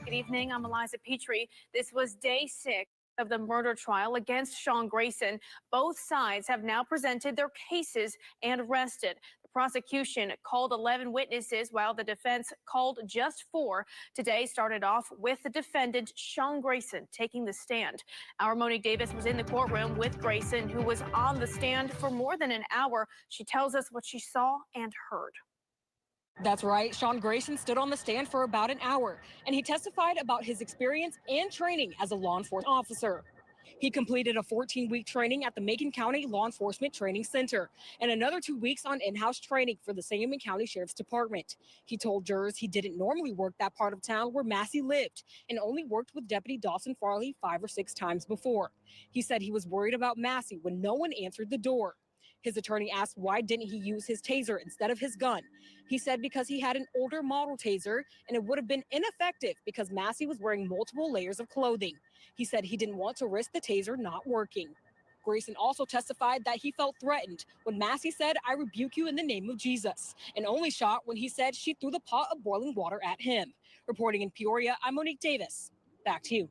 Good evening. I'm Eliza Petrie. This was day 6 of the murder trial against Sean Grayson. Both sides have now presented their cases and arrested. The prosecution called 11 witnesses while the defense called just 4. Today started off with the defendant, Sean Grayson, taking the stand. Our Monique Davis was in the courtroom with Grayson, who was on the stand for more than an hour. She tells us what she saw and heard. That's right. Sean Grayson stood on the stand for about an hour, and he testified about his experience and training as a law enforcement officer. He completed a 14-week training at the Macon County Law Enforcement Training Center and another 2 weeks on in-house training for the Sangamon County Sheriff's Department. He told jurors he didn't normally work that part of town where Massey lived and only worked with Deputy Dawson Farley 5 or 6 times before. He said he was worried about Massey when no one answered the door. His attorney asked why didn't he use his taser instead of his gun. He said because he had an older model taser and it would have been ineffective because Massey was wearing multiple layers of clothing. He said he didn't want to risk the taser not working. Grayson also testified that he felt threatened when Massey said, "I rebuke you in the name of Jesus," and only shot when he said she threw the pot of boiling water at him. Reporting in Peoria, I'm Monique Davis. Back to you.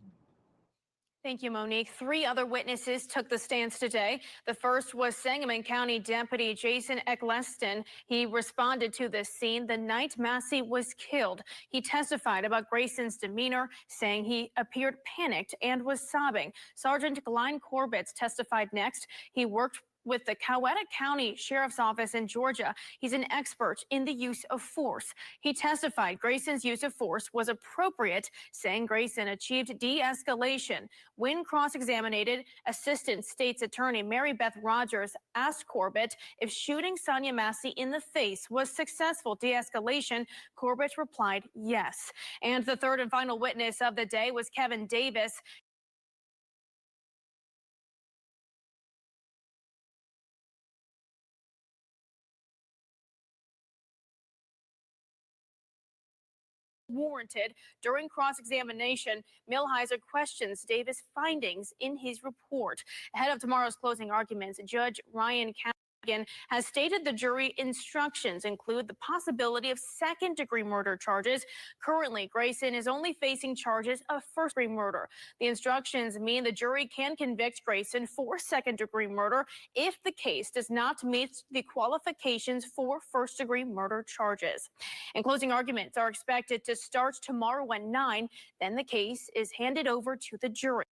Thank you, Monique. 3 other witnesses took the stands today. The first was Sangamon County Deputy Jason Eccleston. He responded to this scene the night Massey was killed. He testified about Grayson's demeanor, saying he appeared panicked and was sobbing. Sergeant Glenn Corbett testified next. He worked with the Coweta County Sheriff's Office in Georgia. He's an expert in the use of force. He testified Grayson's use of force was appropriate, saying Grayson achieved de-escalation. When cross-examined, Assistant State's Attorney Mary Beth Rogers asked Corbett if shooting Sonia Massey in the face was successful de-escalation. Corbett replied yes. And the third and final witness of the day was Kevin Davis. Warranted. During cross-examination, Millhiser questions Davis' findings in his report. Ahead of tomorrow's closing arguments, Judge Ryan Callaghan has stated the jury instructions include the possibility of second-degree murder charges. Currently, Grayson is only facing charges of first-degree murder. The instructions mean the jury can convict Grayson for second-degree murder if the case does not meet the qualifications for first-degree murder charges. And closing arguments are expected to start tomorrow at 9. Then the case is handed over to the jury.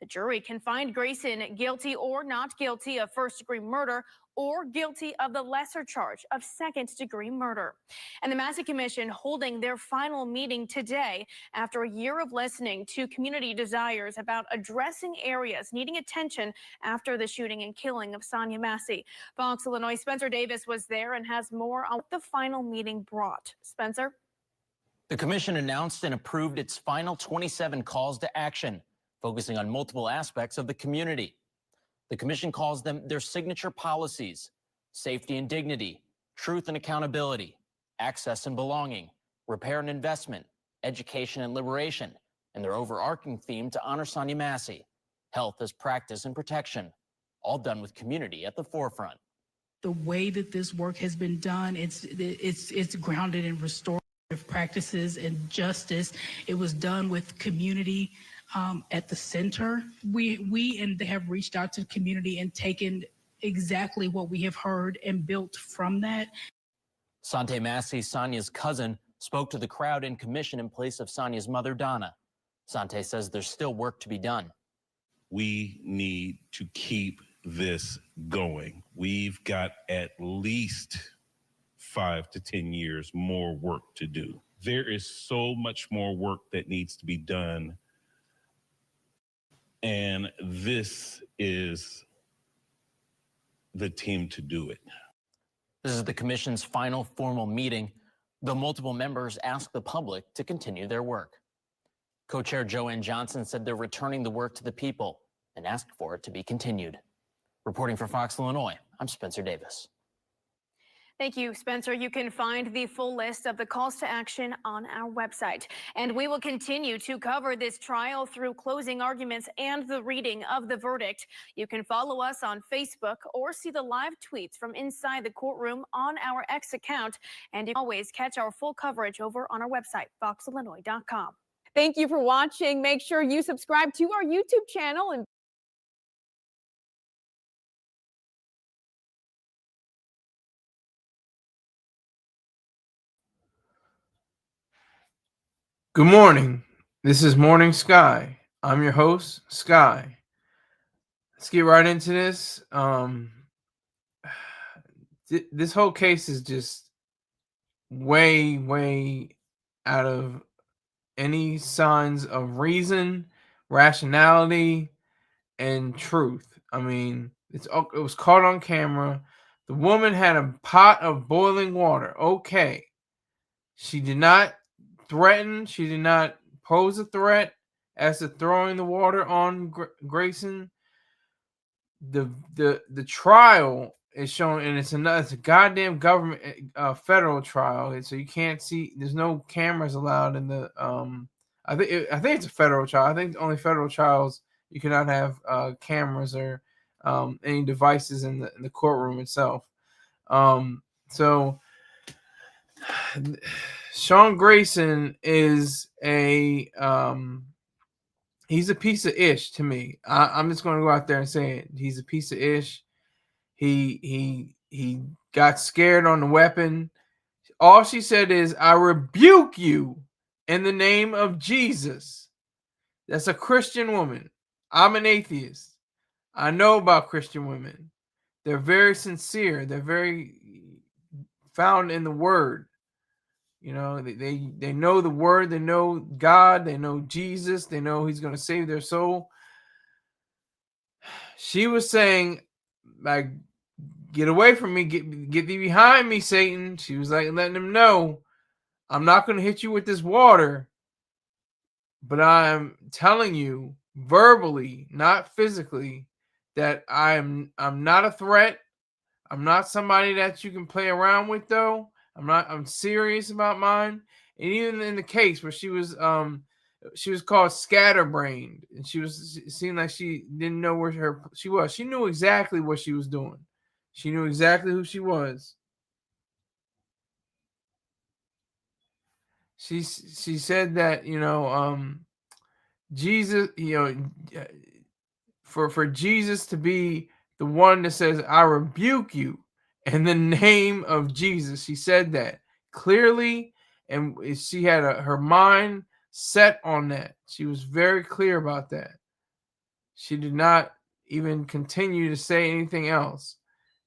The jury can find Grayson guilty or not guilty of first-degree murder or guilty of the lesser charge of second-degree murder. And the Massey Commission holding their final meeting today after a year of listening to community desires about addressing areas needing attention after the shooting and killing of Sonia Massey. Fox Illinois' Spencer Davis was there and has more on what the final meeting brought. Spencer? The commission announced and approved its final 27 calls to action, focusing on multiple aspects of the community. The commission calls them their signature policies: safety and dignity, truth and accountability, access and belonging, repair and investment, education and liberation, and their overarching theme to honor Sonia Massey, health as practice and protection, all done with community at the forefront. The way that this work has been done, it's grounded in restorative practices and justice. It was done with community at the center. We have reached out to the community and taken exactly what we have heard and built from that. Sante Massey, Sonia's cousin, spoke to the crowd in commission in place of Sonia's mother, Donna. Sante says there's still work to be done. We need to keep this going. We've got at least 5 to 10 years more work to do. There is so much more work that needs to be done. And this is the team to do it. This is the commission's final formal meeting, though multiple members asked the public to continue their work. Co-chair Joanne Johnson said they're returning the work to the people and asked for it to be continued. Reporting for Fox Illinois, I'm Spencer Davis. Thank you, Spencer. You can find the full list of the calls to action on our website. And we will continue to cover this trial through closing arguments and the reading of the verdict. You can follow us on Facebook or see the live tweets from inside the courtroom on our X account. And you can always catch our full coverage over on our website, foxillinois.com. Thank you for watching. Make sure you subscribe to our YouTube channel and Good morning. This is Morning Sky. I'm your host, Sky. Let's get right into this. This whole case is just way out of any signs of reason, rationality, and truth. I mean, it was caught on camera. The woman had a pot of boiling water. Okay. She did not threaten. She did not pose a threat as to throwing the water on Grayson. The trial is shown, and it's a goddamn government federal trial, and so you can't see. There's no cameras allowed in the. I think it's a federal trial. I think only federal trials you cannot have cameras or any devices in the courtroom itself. So Sean Grayson is he's a piece of ish to me. I'm just going to go out there and say it. He's a piece of ish. He got scared on the weapon. All she said is, "I rebuke you in the name of Jesus." That's a Christian woman. I'm an atheist. I know about Christian women. They're very sincere. They're very found in the word. You know, they know the word, they know God, they know Jesus, they know he's going to save their soul. She was saying, like, get away from me, get thee behind me, Satan. She was like letting him know, I'm not going to hit you with this water, but I'm telling you verbally, not physically, that I'm not a threat. I'm not somebody that you can play around with, though. I'm serious about mine. And even in the case where she was called scatterbrained, and it seemed like she didn't know where she was. She knew exactly what she was doing. She knew exactly who she was. She said that, Jesus, for Jesus to be the one that says, "I rebuke you in the name of Jesus." She said that clearly, and she had her mind set on that. She was very clear about that. She did not even continue to say anything else.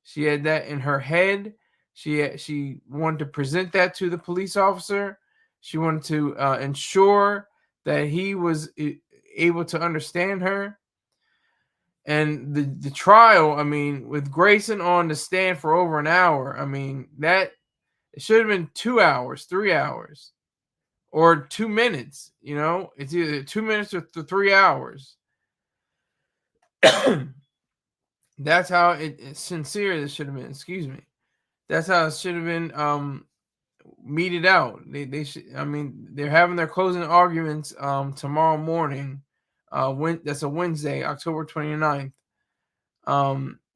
She had that in her head. She wanted to present that to the police officer. She wanted to ensure that he was able to understand her. And the trial, I mean, with Grayson on the stand for over an hour, I mean, that it should have been 2 hours, 3 hours, or 2 minutes. It's either 2 minutes or 3 hours. That's how it's sincere. This should have been. Excuse me. That's how it should have been meted out. They should. I mean, they're having their closing arguments tomorrow morning. That's a Wednesday, October 29th.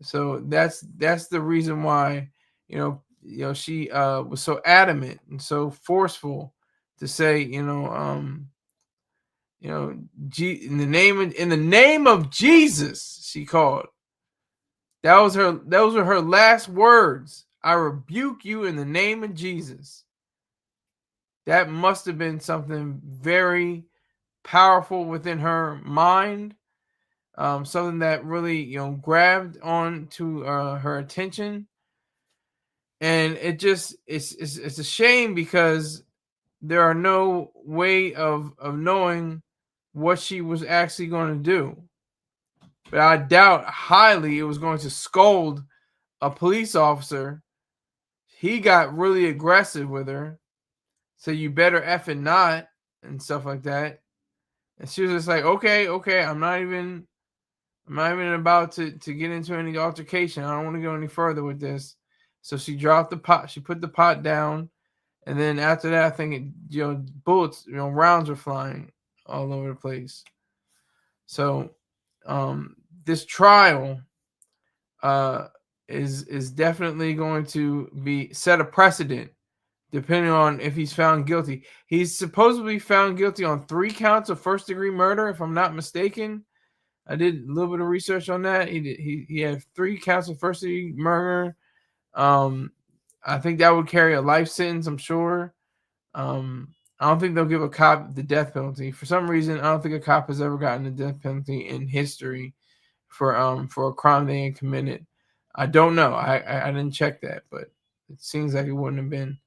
So that's the reason why she was so adamant and so forceful to say in the name of Jesus, she called. Those were her last words. "I rebuke you in the name of Jesus." That must have been something very powerful within her mind. Something that really grabbed on to her attention, and it's a shame because there are no way of knowing what she was actually going to do. But I doubt highly it was going to scold a police officer. He got really aggressive with her, so you better effing not, and stuff like that. And she was just like, okay, I'm not even about to get into any altercation. I don't want to go any further with this. So she dropped the pot. She put the pot down, and then after that, I think bullets, rounds were flying all over the place. So, this trial is definitely going to set a precedent depending on if he's found guilty. He's supposedly found guilty on 3 counts of first-degree murder, if I'm not mistaken. I did a little bit of research on that. He had 3 counts of first-degree murder. I think that would carry a life sentence, I'm sure. I don't think they'll give a cop the death penalty. For some reason, I don't think a cop has ever gotten a death penalty in history for a crime they ain't committed. I don't know. I didn't check that, but it seems like it wouldn't have been.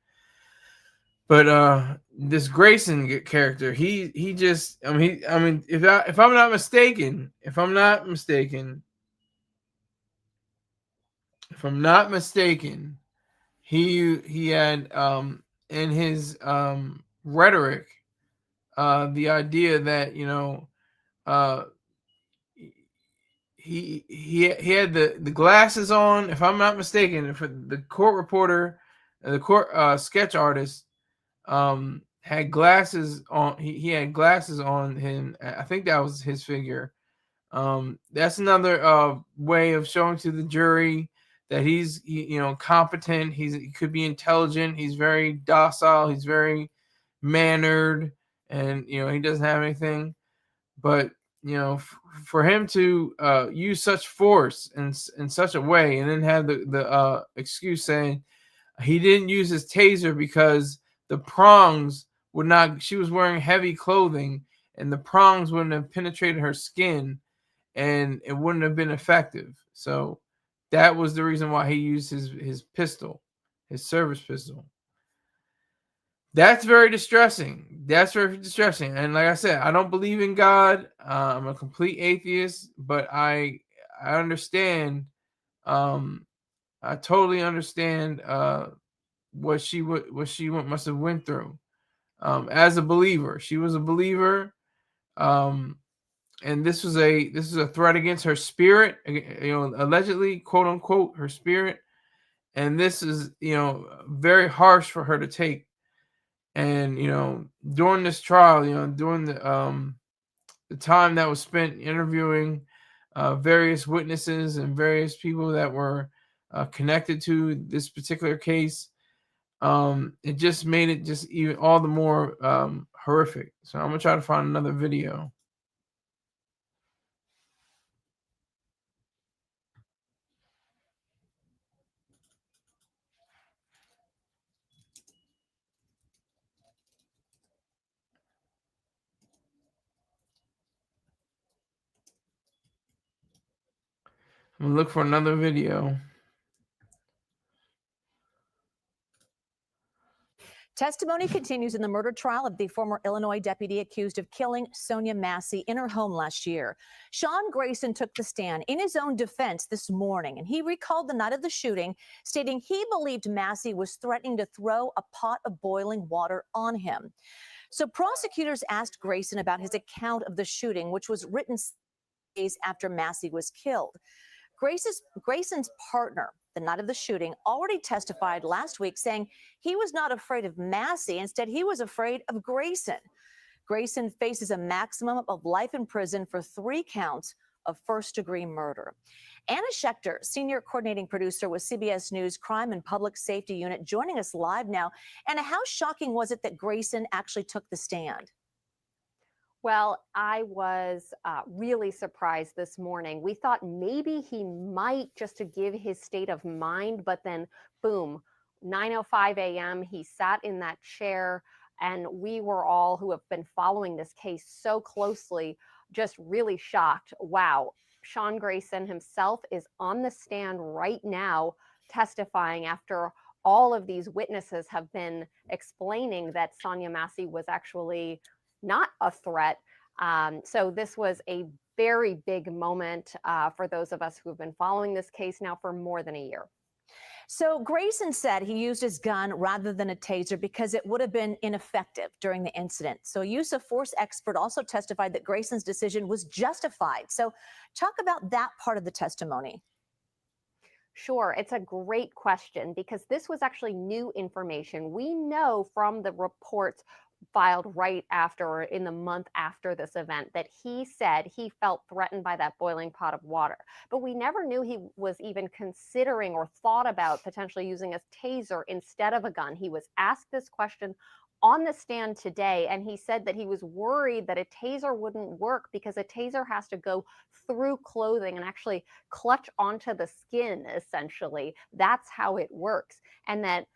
But this Grayson character, he just I mean if I'm not mistaken, he had in his rhetoric the idea that uh he had the glasses on, if I'm not mistaken, for the court reporter, the court sketch artist had glasses on. He had glasses on him. I think that was his figure. That's another way of showing to the jury that he's competent. He could be intelligent. He's very docile. He's very mannered, and he doesn't have anything. But for him to use such force in such a way, and then have the excuse saying he didn't use his taser because the prongs would not. She was wearing heavy clothing, and the prongs wouldn't have penetrated her skin, and it wouldn't have been effective. So that was the reason why he used his pistol, his service pistol. That's very distressing. And like I said, I don't believe in God. I'm a complete atheist, but I understand. I totally understand what she must have went through. As a believer, she was a believer, and this is a threat against her spirit. Allegedly, quote unquote, her spirit, and this is very harsh for her to take. And during this trial, during the time that was spent interviewing various witnesses and various people that were connected to this particular case, it just made it just even all the more horrific. So I'm gonna try to find another video. I'm gonna look for another video. Testimony continues in the murder trial of the former Illinois deputy accused of killing Sonia Massey in her home last year. Sean Grayson took the stand in his own defense this morning, and he recalled the night of the shooting, stating he believed Massey was threatening to throw a pot of boiling water on him. So prosecutors asked Grayson about his account of the shooting, which was written days after Massey was killed. Grayson's partner the night of the shooting already testified last week, saying he was not afraid of Massey. Instead, he was afraid of Grayson. Grayson faces a maximum of life in prison for 3 counts of first-degree murder. Anna Schechter, senior coordinating producer with CBS News Crime and Public Safety Unit, joining us live now. Anna, how shocking was it that Grayson actually took the stand? Well, I was really surprised this morning. We thought maybe he might, just to give his state of mind, but then boom, 9:05 a.m., he sat in that chair, and we were all, who have been following this case so closely, just really shocked. Wow, Sean Grayson himself is on the stand right now testifying after all of these witnesses have been explaining that Sonia Massey was actually not a threat. So this was a very big moment for those of us who have been following this case now for more than a year. So Grayson said he used his gun rather than a taser because it would have been ineffective during the incident. So a use of force expert also testified that Grayson's decision was justified. So talk about that part of the testimony. Sure, it's a great question because this was actually new information. We know from the reports filed right after, or in the month after this event, that he said he felt threatened by that boiling pot of water. But we never knew he was even considering or thought about potentially using a taser instead of a gun. He was asked this question on the stand today, and he said that he was worried that a taser wouldn't work because a taser has to go through clothing and actually clutch onto the skin, essentially. That's how it works. And that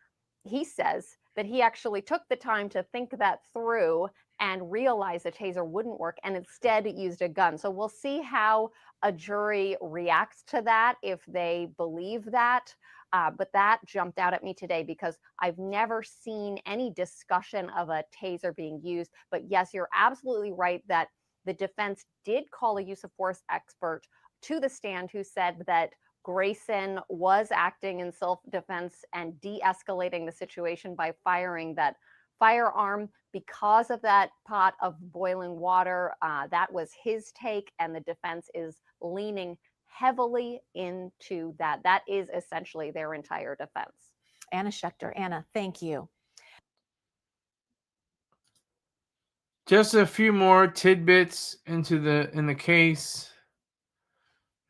he says that he actually took the time to think that through and realized a taser wouldn't work and instead used a gun. So we'll see how a jury reacts to that, if they believe that. But that jumped out at me today because I've never seen any discussion of a taser being used. But yes, you're absolutely right that the defense did call a use of force expert to the stand who said that Grayson was acting in self-defense and de-escalating the situation by firing that firearm because of that pot of boiling water. That was his take, and the defense is leaning heavily into that. That is essentially their entire defense. Anna Schechter. Anna, thank you. Just a few more tidbits in the case.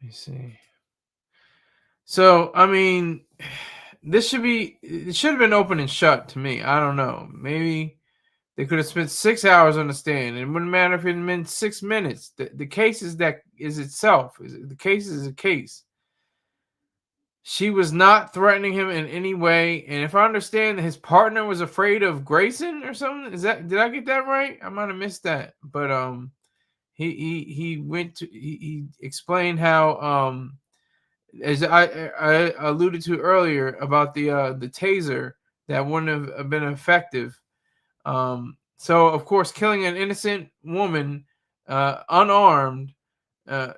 Let me see. So, I mean, it should have been open and shut to me. I don't know. Maybe they could have spent 6 hours on the stand. It wouldn't matter if it had been 6 minutes. The case is itself. The case is a case. She was not threatening him in any way. And if I understand, his partner was afraid of Grayson or something. Did I get that right? I might have missed that. But he explained how as I alluded to earlier about the taser that wouldn't have been effective. So of course, killing an innocent woman unarmed, a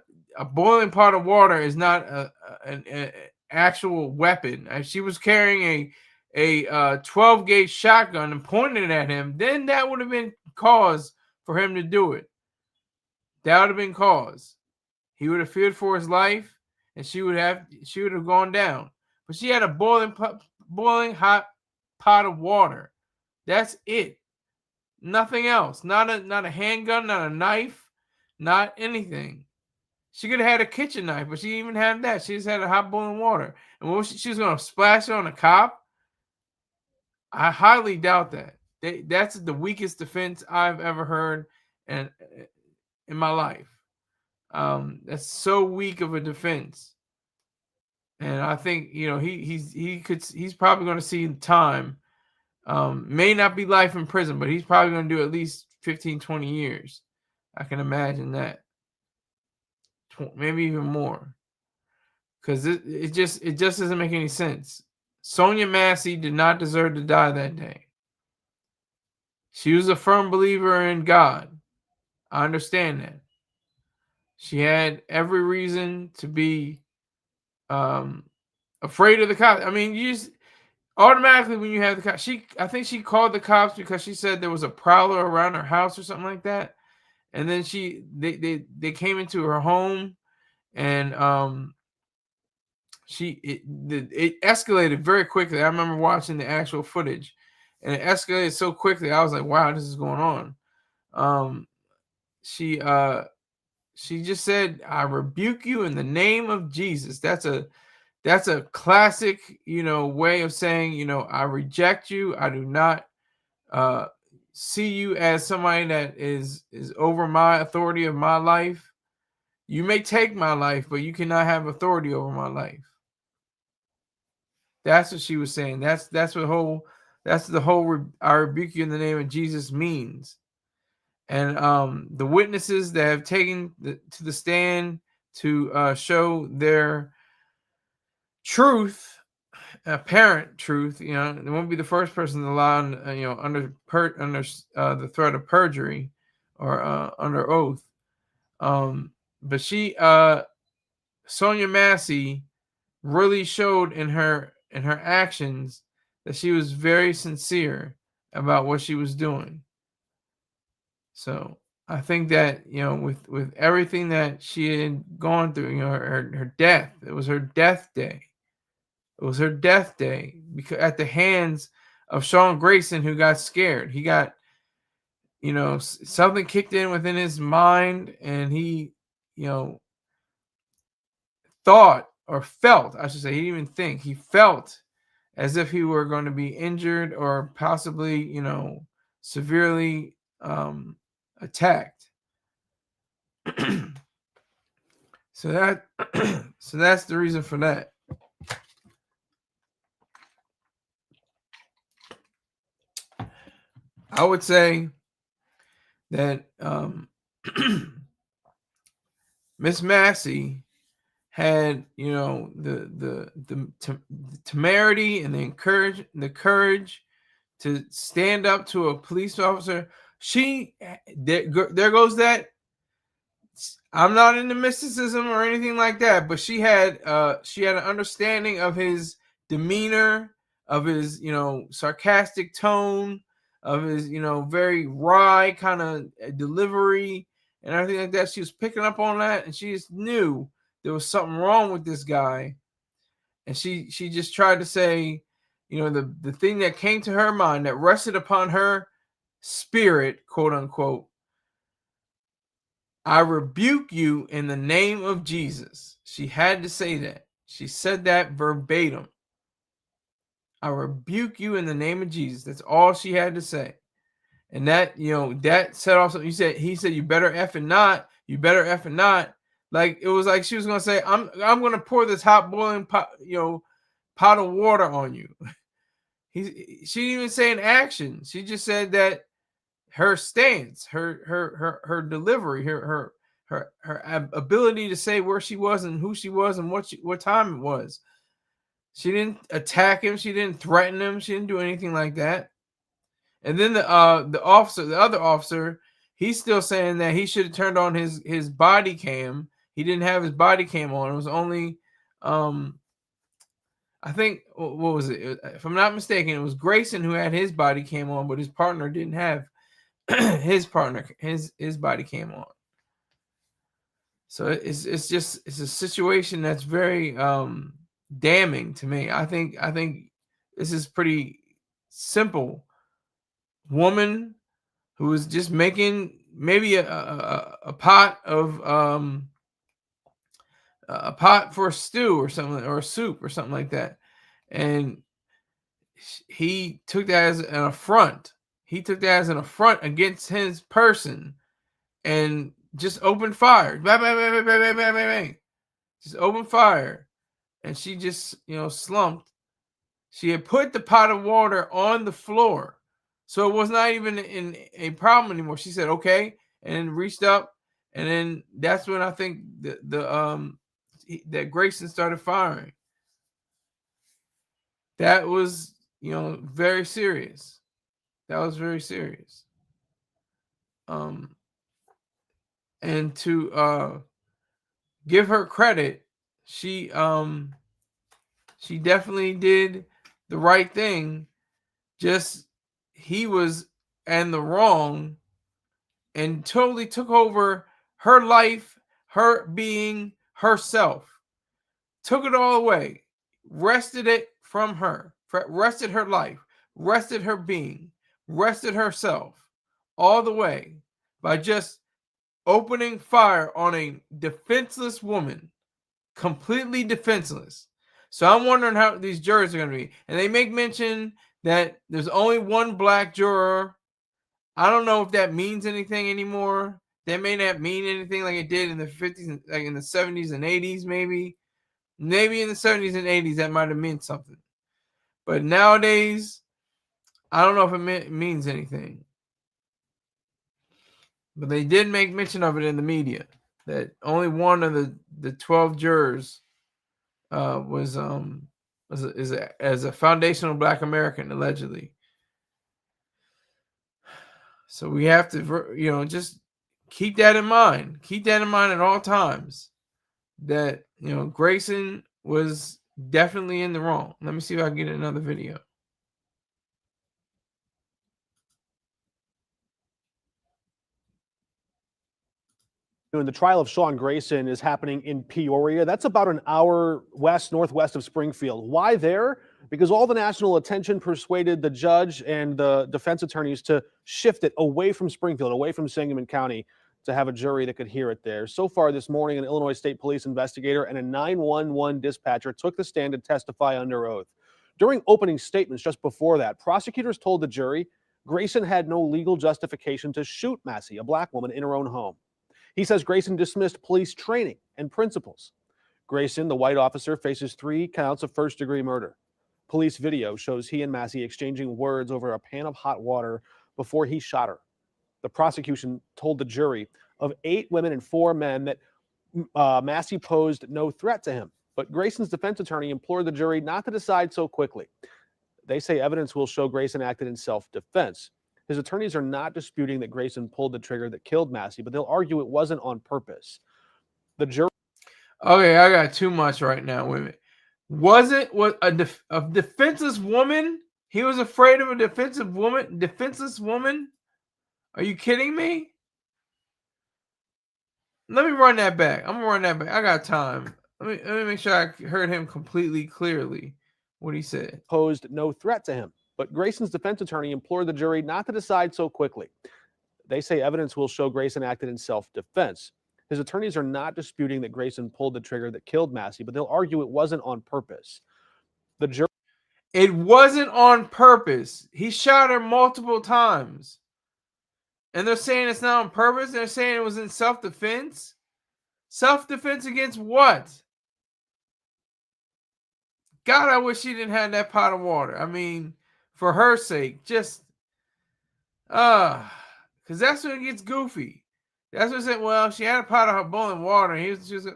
boiling pot of water is not an actual weapon. If she was carrying a 12 gauge shotgun and pointed it at him, then that would have been cause for him to do it. That would have been cause. He would have feared for his life, and she would have gone down. But she had a boiling hot pot of water. That's it. Nothing else. Not a handgun, not a knife, not anything. She could have had a kitchen knife, but she even had that. She just had a hot boiling water. And what she was going to splash it on a cop? I highly doubt that. That's the weakest defense I've ever heard in my life. That's so weak of a defense. And I think, he's probably going to see time. May not be life in prison, but he's probably going to do at least 15, 20 years. I can imagine that. Maybe even more. Because it just doesn't make any sense. Sonia Massey did not deserve to die that day. She was a firm believer in God. I understand that. She had every reason to be afraid of the cops. I mean, you just automatically when you have the cops, I think she called the cops because she said there was a prowler around her house or something like that. And then they came into her home, and it escalated very quickly. I remember watching the actual footage, and it escalated so quickly. I was like, "Wow, this is going on." She just said, "I rebuke you in the name of Jesus." That's a classic, way of saying, I reject you. I do not see you as somebody that is over my authority of my life. You may take my life, but you cannot have authority over my life. That's what she was saying. That's the whole I rebuke you in the name of Jesus means. And the witnesses that have taken to the stand to show their truth, apparent truth, they won't be the first person to lie on, under the threat of perjury or under oath. But Sonia Massey really showed in her actions that she was very sincere about what she was doing. So I think that, with everything that she had gone through, her death, it was her death day. It was her death day because at the hands of Sean Grayson, who got scared. He got you know, something kicked in within his mind, and he, you know, thought or felt, I should say, he didn't even think, he felt as if he were going to be injured or possibly, you know, severely attacked. So that so that's the reason for that. I would say that Miss Massey had, you know, the temerity and the courage to stand up to a police officer. There goes that. I'm not into mysticism or anything like that, but she had an understanding of his demeanor, of his, you know, sarcastic tone, of his, you know, very wry kind of delivery and everything like that. She was picking up on that, and she just knew there was something wrong with this guy. And she just tried to say, you know, the thing that came to her mind, that rested upon her spirit, quote unquote, I rebuke you in the name of Jesus. She had to say that. She said that verbatim. I rebuke you in the name of Jesus. That's all she had to say. And that, you know, that set off something. He said, you better effing not. You better effing not. Like, it was like she was gonna say, I'm gonna pour this hot boiling pot, you know, pot of water on you. She didn't even say an action. She just said that her stance, her delivery, her ability to say where she was and who she was and what time it was. She didn't attack him. She didn't threaten him. She didn't do anything like that. And then the other officer, he's still saying that he should have turned on his body cam. He didn't have his body cam on. It was only I think, what was it? If I'm not mistaken, it was Grayson who had his body cam on, but his partner didn't have his body cam on. So it's a situation that's very damning to me. I think this is pretty simple. Woman who was just making maybe a pot of a pot for a stew or something, or a soup or something like that, and he took that as an affront. He took that as an affront against his person, and just opened fire. Bang, bang, bang, bang, bang, bang, bang, bang. Just opened fire, and she just, you know, slumped. She had put the pot of water on the floor, so it was not even in a problem anymore. She said, "Okay," and then reached up, and then that's when I think that Grayson started firing. That was, you know, very serious. That was very serious. And to give her credit, she definitely did the right thing. Just, he was in the wrong and totally took over her life, her being, herself. Took it all away, wrested it from her, wrested her life, wrested her being, wrested herself, all the way by just opening fire on a defenseless woman, completely defenseless. So I'm wondering how these jurors are going to be. And they make mention that there's only one black juror. I don't know if that means anything anymore. That may not mean anything like it did in the 50s, like in the 70s and 80s, maybe. Maybe in the 70s and 80s that might have meant something. But nowadays, I don't know if it means anything. But they did make mention of it in the media, that only one of the 12 jurors was as a foundational Black American, allegedly. So we have to, you know, just keep that in mind. Keep that in mind at all times, that, you know, Grayson was definitely in the wrong. Let me see if I can get another video. And the trial of Sean Grayson is happening in Peoria. That's about an hour northwest of Springfield. Why there? because all the national attention persuaded the judge and the defense attorneys to shift it away from Springfield, away from Sangamon County, to have a jury that could hear it there. So far this morning, an Illinois State Police investigator and a 911 dispatcher took the stand to testify under oath. During opening statements just before that, prosecutors told the jury Grayson had no legal justification to shoot Massey, a black woman, in her own home. He says Grayson dismissed police training and principles. Grayson, the white officer, faces 3 counts of first-degree murder. Police video shows he and Massey exchanging words over a pan of hot water before he shot her. The prosecution told the jury of 8 women and 4 men that Massey posed no threat to him. But Grayson's defense attorney implored the jury not to decide so quickly. They say evidence will show Grayson acted in self-defense. His attorneys are not disputing that Grayson pulled the trigger that killed Massey, but they'll argue it wasn't on purpose. The jury. Okay, I got too much right now. Wait a minute. Was a defenseless woman? He was afraid of a defenseless woman? Are you kidding me? Let me run that back. I'm gonna run that back. I got time. Let me make sure I heard him completely clearly what he said. Posed no threat to him, but Grayson's defense attorney implored the jury not to decide so quickly. They say evidence will show Grayson acted in self-defense. His attorneys are not disputing that Grayson pulled the trigger that killed Massey, but they'll argue it wasn't on purpose. The jury. It wasn't on purpose. He shot her multiple times. And they're saying it's not on purpose. They're saying it was in self-defense. Self-defense against what? God, I wish she didn't have that pot of water. I mean, for her sake, just because that's when it gets goofy. That's what I said. Well, she had a pot of her boiling water. And he was just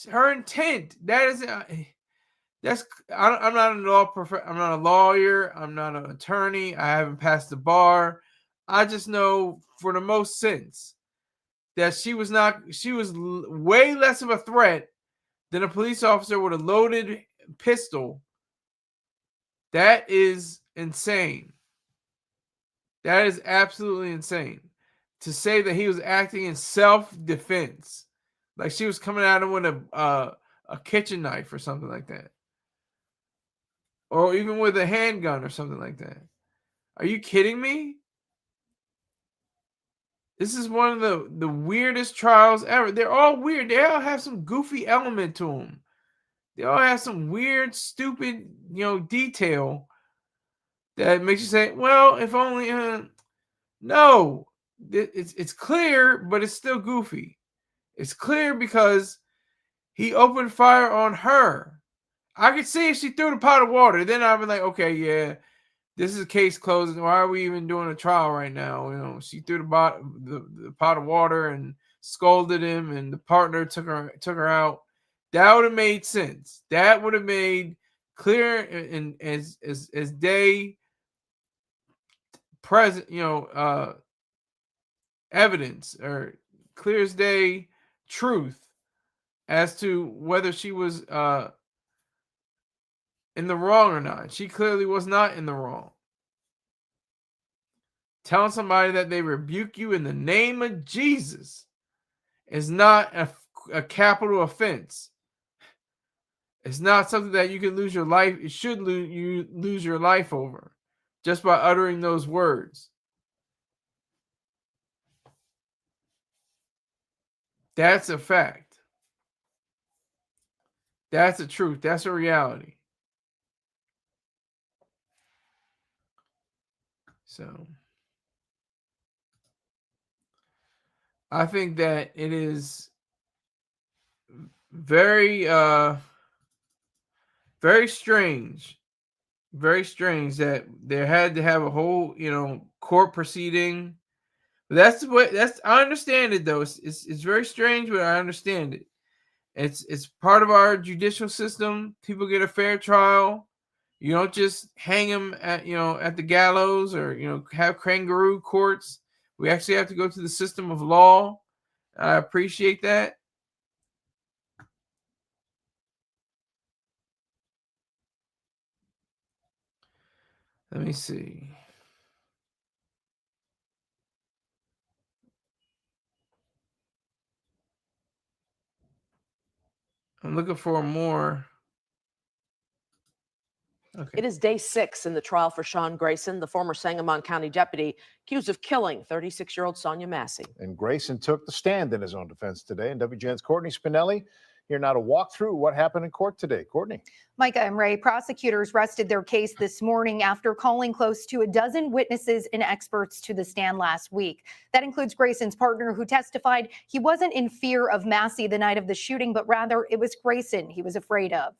her intent. That is that's. I'm not I'm not a lawyer. I'm not an attorney. I haven't passed the bar. I just know for the most sense that she was way less of a threat than a police officer with a loaded pistol. That is insane. That is absolutely insane. To say that he was acting in self-defense, like she was coming at him with a kitchen knife or something like that, or even with a handgun or something like that. Are you kidding me? This is one of the weirdest trials ever. They're all weird. They all have some goofy element to them. They all have some weird, stupid, detail that makes you say, "Well, if only." No, it's clear, but it's still goofy. It's clear because he opened fire on her. I could see if she threw the pot of water, then I'd be like, okay, yeah, this is a case closed. Why are we even doing a trial right now? She threw the pot of water and scolded him, and the partner took her out. That would have made sense. That would have made clear and as day present, evidence or clear as day truth as to whether she was in the wrong or not. She clearly was not in the wrong. Telling somebody that they rebuke you in the name of Jesus is not a capital offense. It's not something that you can lose your life. It should lose your life over just by uttering those words. That's a fact. That's the truth. That's a reality. So I think that it is very very strange that there had to have a whole court proceeding. But I understand it though. It's very strange, but I understand it. It's part of our judicial system. People get a fair trial. You don't just hang them at the gallows or have kangaroo courts. We actually have to go to the system of law. I appreciate that. Let me see. I'm looking for more. Okay. It is day 6 in the trial for Sean Grayson, the former Sangamon County deputy accused of killing 36-year-old Sonia Massey. And Grayson took the stand in his own defense today. And WGN's Courtney Spinelli here now to walk through what happened in court today. Courtney. Micah and Ray, prosecutors rested their case this morning after calling close to a dozen witnesses and experts to the stand last week. That includes Grayson's partner, who testified he wasn't in fear of Massey the night of the shooting, but rather it was Grayson he was afraid of.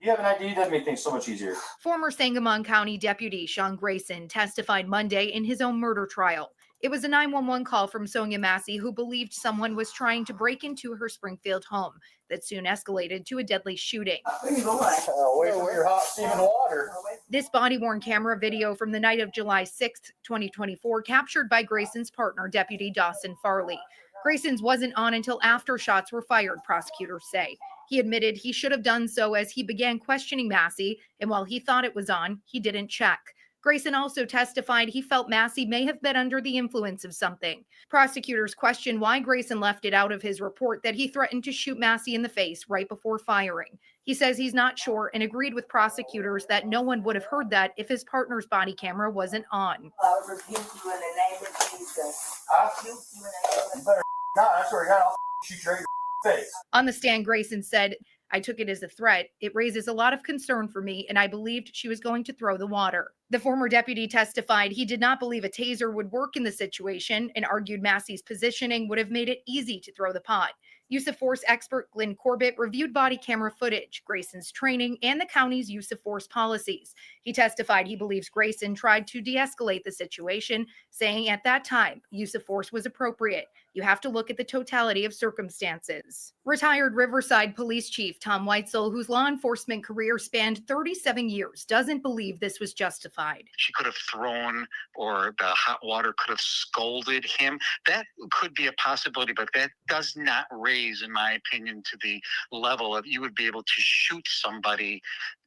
You have an idea that made things so much easier. Former Sangamon County Deputy Sean Grayson testified Monday in his own murder trial. It was a 911 call from Sonia Massey, who believed someone was trying to break into her Springfield home. That soon escalated to a deadly shooting. Away from your hot steaming water. This body-worn camera video from the night of July 6, 2024, captured by Grayson's partner, Deputy Dawson Farley. Grayson's wasn't on until after shots were fired, prosecutors say. He admitted he should have done so as he began questioning Massey, and while he thought it was on, he didn't check. Grayson also testified he felt Massey may have been under the influence of something. Prosecutors questioned why Grayson left it out of his report that he threatened to shoot Massey in the face right before firing. He says he's not sure and agreed with prosecutors that no one would have heard that if his partner's body camera wasn't on. I rebuke you in the name of Jesus. I rebuke you in the name of Jesus. God, I swear to God, I'll shoot you right in the face. On the stand, Grayson said, "I took it as a threat. It raises a lot of concern for me, and I believed she was going to throw the water." The former deputy testified he did not believe a taser would work in the situation and argued Massey's positioning would have made it easy to throw the pot. Use of force expert Glenn Corbett reviewed body camera footage, Grayson's training, and the county's use of force policies. He testified he believes Grayson tried to de-escalate the situation, saying at that time, use of force was appropriate. You have to look at the totality of circumstances. Retired Riverside Police Chief Tom Weitzel, whose law enforcement career spanned 37 years, doesn't believe this was justified. She could have thrown, or the hot water could have scalded him. That could be a possibility, but that does not raise, in my opinion, to the level of you would be able to shoot somebody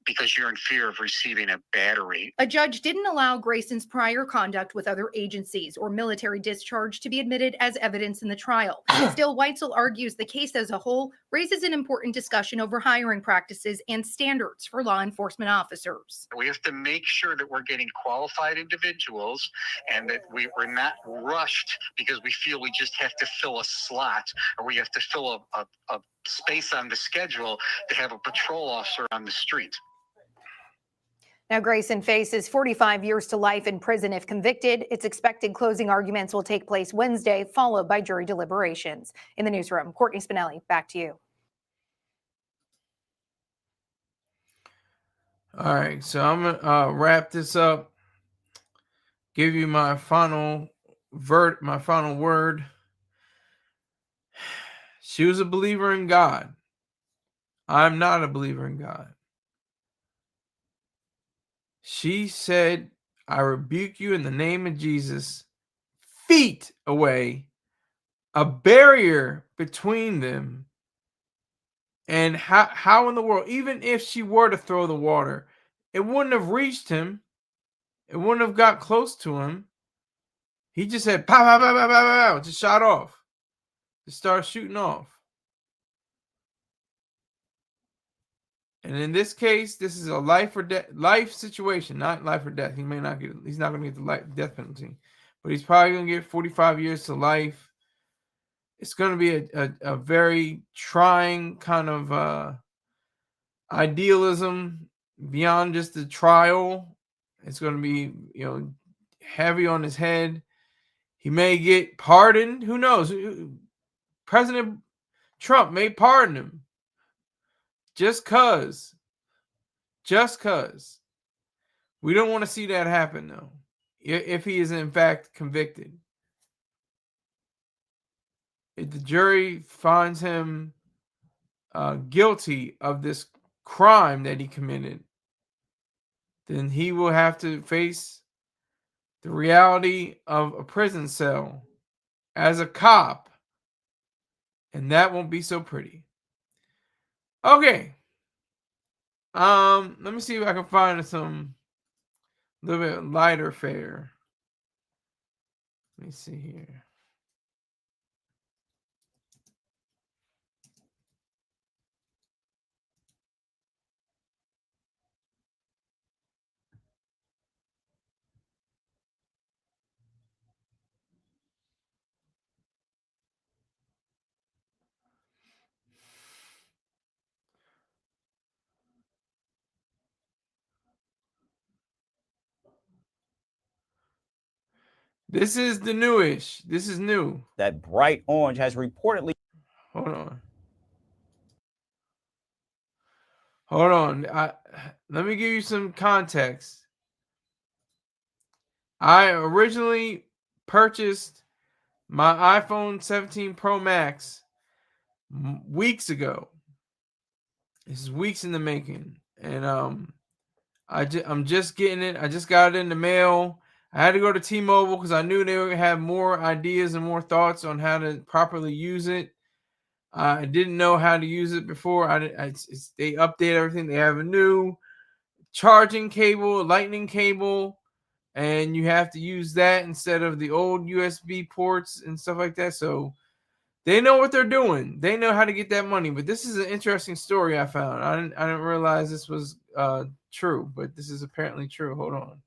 because you're in fear of receiving a battery. A judge didn't allow Grayson's prior conduct with other agencies or military discharge to be admitted as evidence in the trial. Still, Weitzel argues the case as a whole raises an important discussion over hiring practices and standards for law enforcement officers. We have to make sure that we're getting qualified individuals and that we're not rushed because we feel we just have to fill a slot or we have to fill a space on the schedule to have a patrol officer on the street. Now, Grayson faces 45 years to life in prison if convicted. It's expected closing arguments will take place Wednesday, followed by jury deliberations. In the newsroom, Courtney Spinelli, back to you. All right, so I'm gonna wrap this up. Give you my final word. She was a believer in God. I'm not a believer in God. She said, "I rebuke you in the name of Jesus." Feet away, a barrier between them. And how in the world, even if she were to throw the water, it wouldn't have reached him. It wouldn't have got close to him. He just said, pow, pow, pow, pow, pow, pow, just shot off. Just started shooting off. And in this case, this is a life or life situation, not life or death. He's not going to get the death penalty, but he's probably going to get 45 years to life. It's going to be a very trying kind of idealism beyond just the trial. It's going to be, heavy on his head. He may get pardoned. Who knows? President Trump may pardon him. Just cause. We don't want to see that happen, though, if he is in fact convicted. If the jury finds him guilty of this crime that he committed, then he will have to face the reality of a prison cell as a cop, and that won't be so pretty. Okay. Let me see if I can find some little bit lighter fare. Let me see here. This is the newish. This is new. That bright orange has reportedly. Hold on. Hold on. Let me give you some context. I originally purchased my iPhone 17 Pro Max weeks ago. This is weeks in the making, and I'm just getting it. I just got it in the mail. I had to go to T-Mobile because I knew they would have more ideas and more thoughts on how to properly use it. I didn't know how to use it before. They update everything. They have a new charging cable, lightning cable, and you have to use that instead of the old USB ports and stuff like that. So they know what they're doing. They know how to get that money. But this is an interesting story I found. I didn't realize this was true, but this is apparently true. Hold on.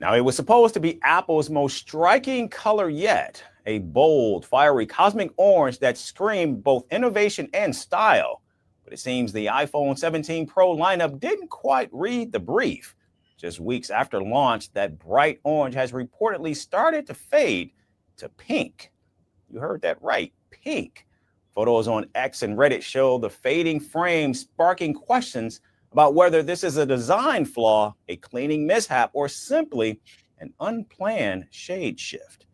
Now, it was supposed to be Apple's most striking color yet, a bold, fiery cosmic orange that screamed both innovation and style. But it seems the iPhone 17 Pro lineup didn't quite read the brief. Just weeks after launch, that bright orange has reportedly started to fade to pink. You heard that right, pink. Photos on X and Reddit show the fading frame, sparking questions about whether this is a design flaw, a cleaning mishap, or simply an unplanned shade shift.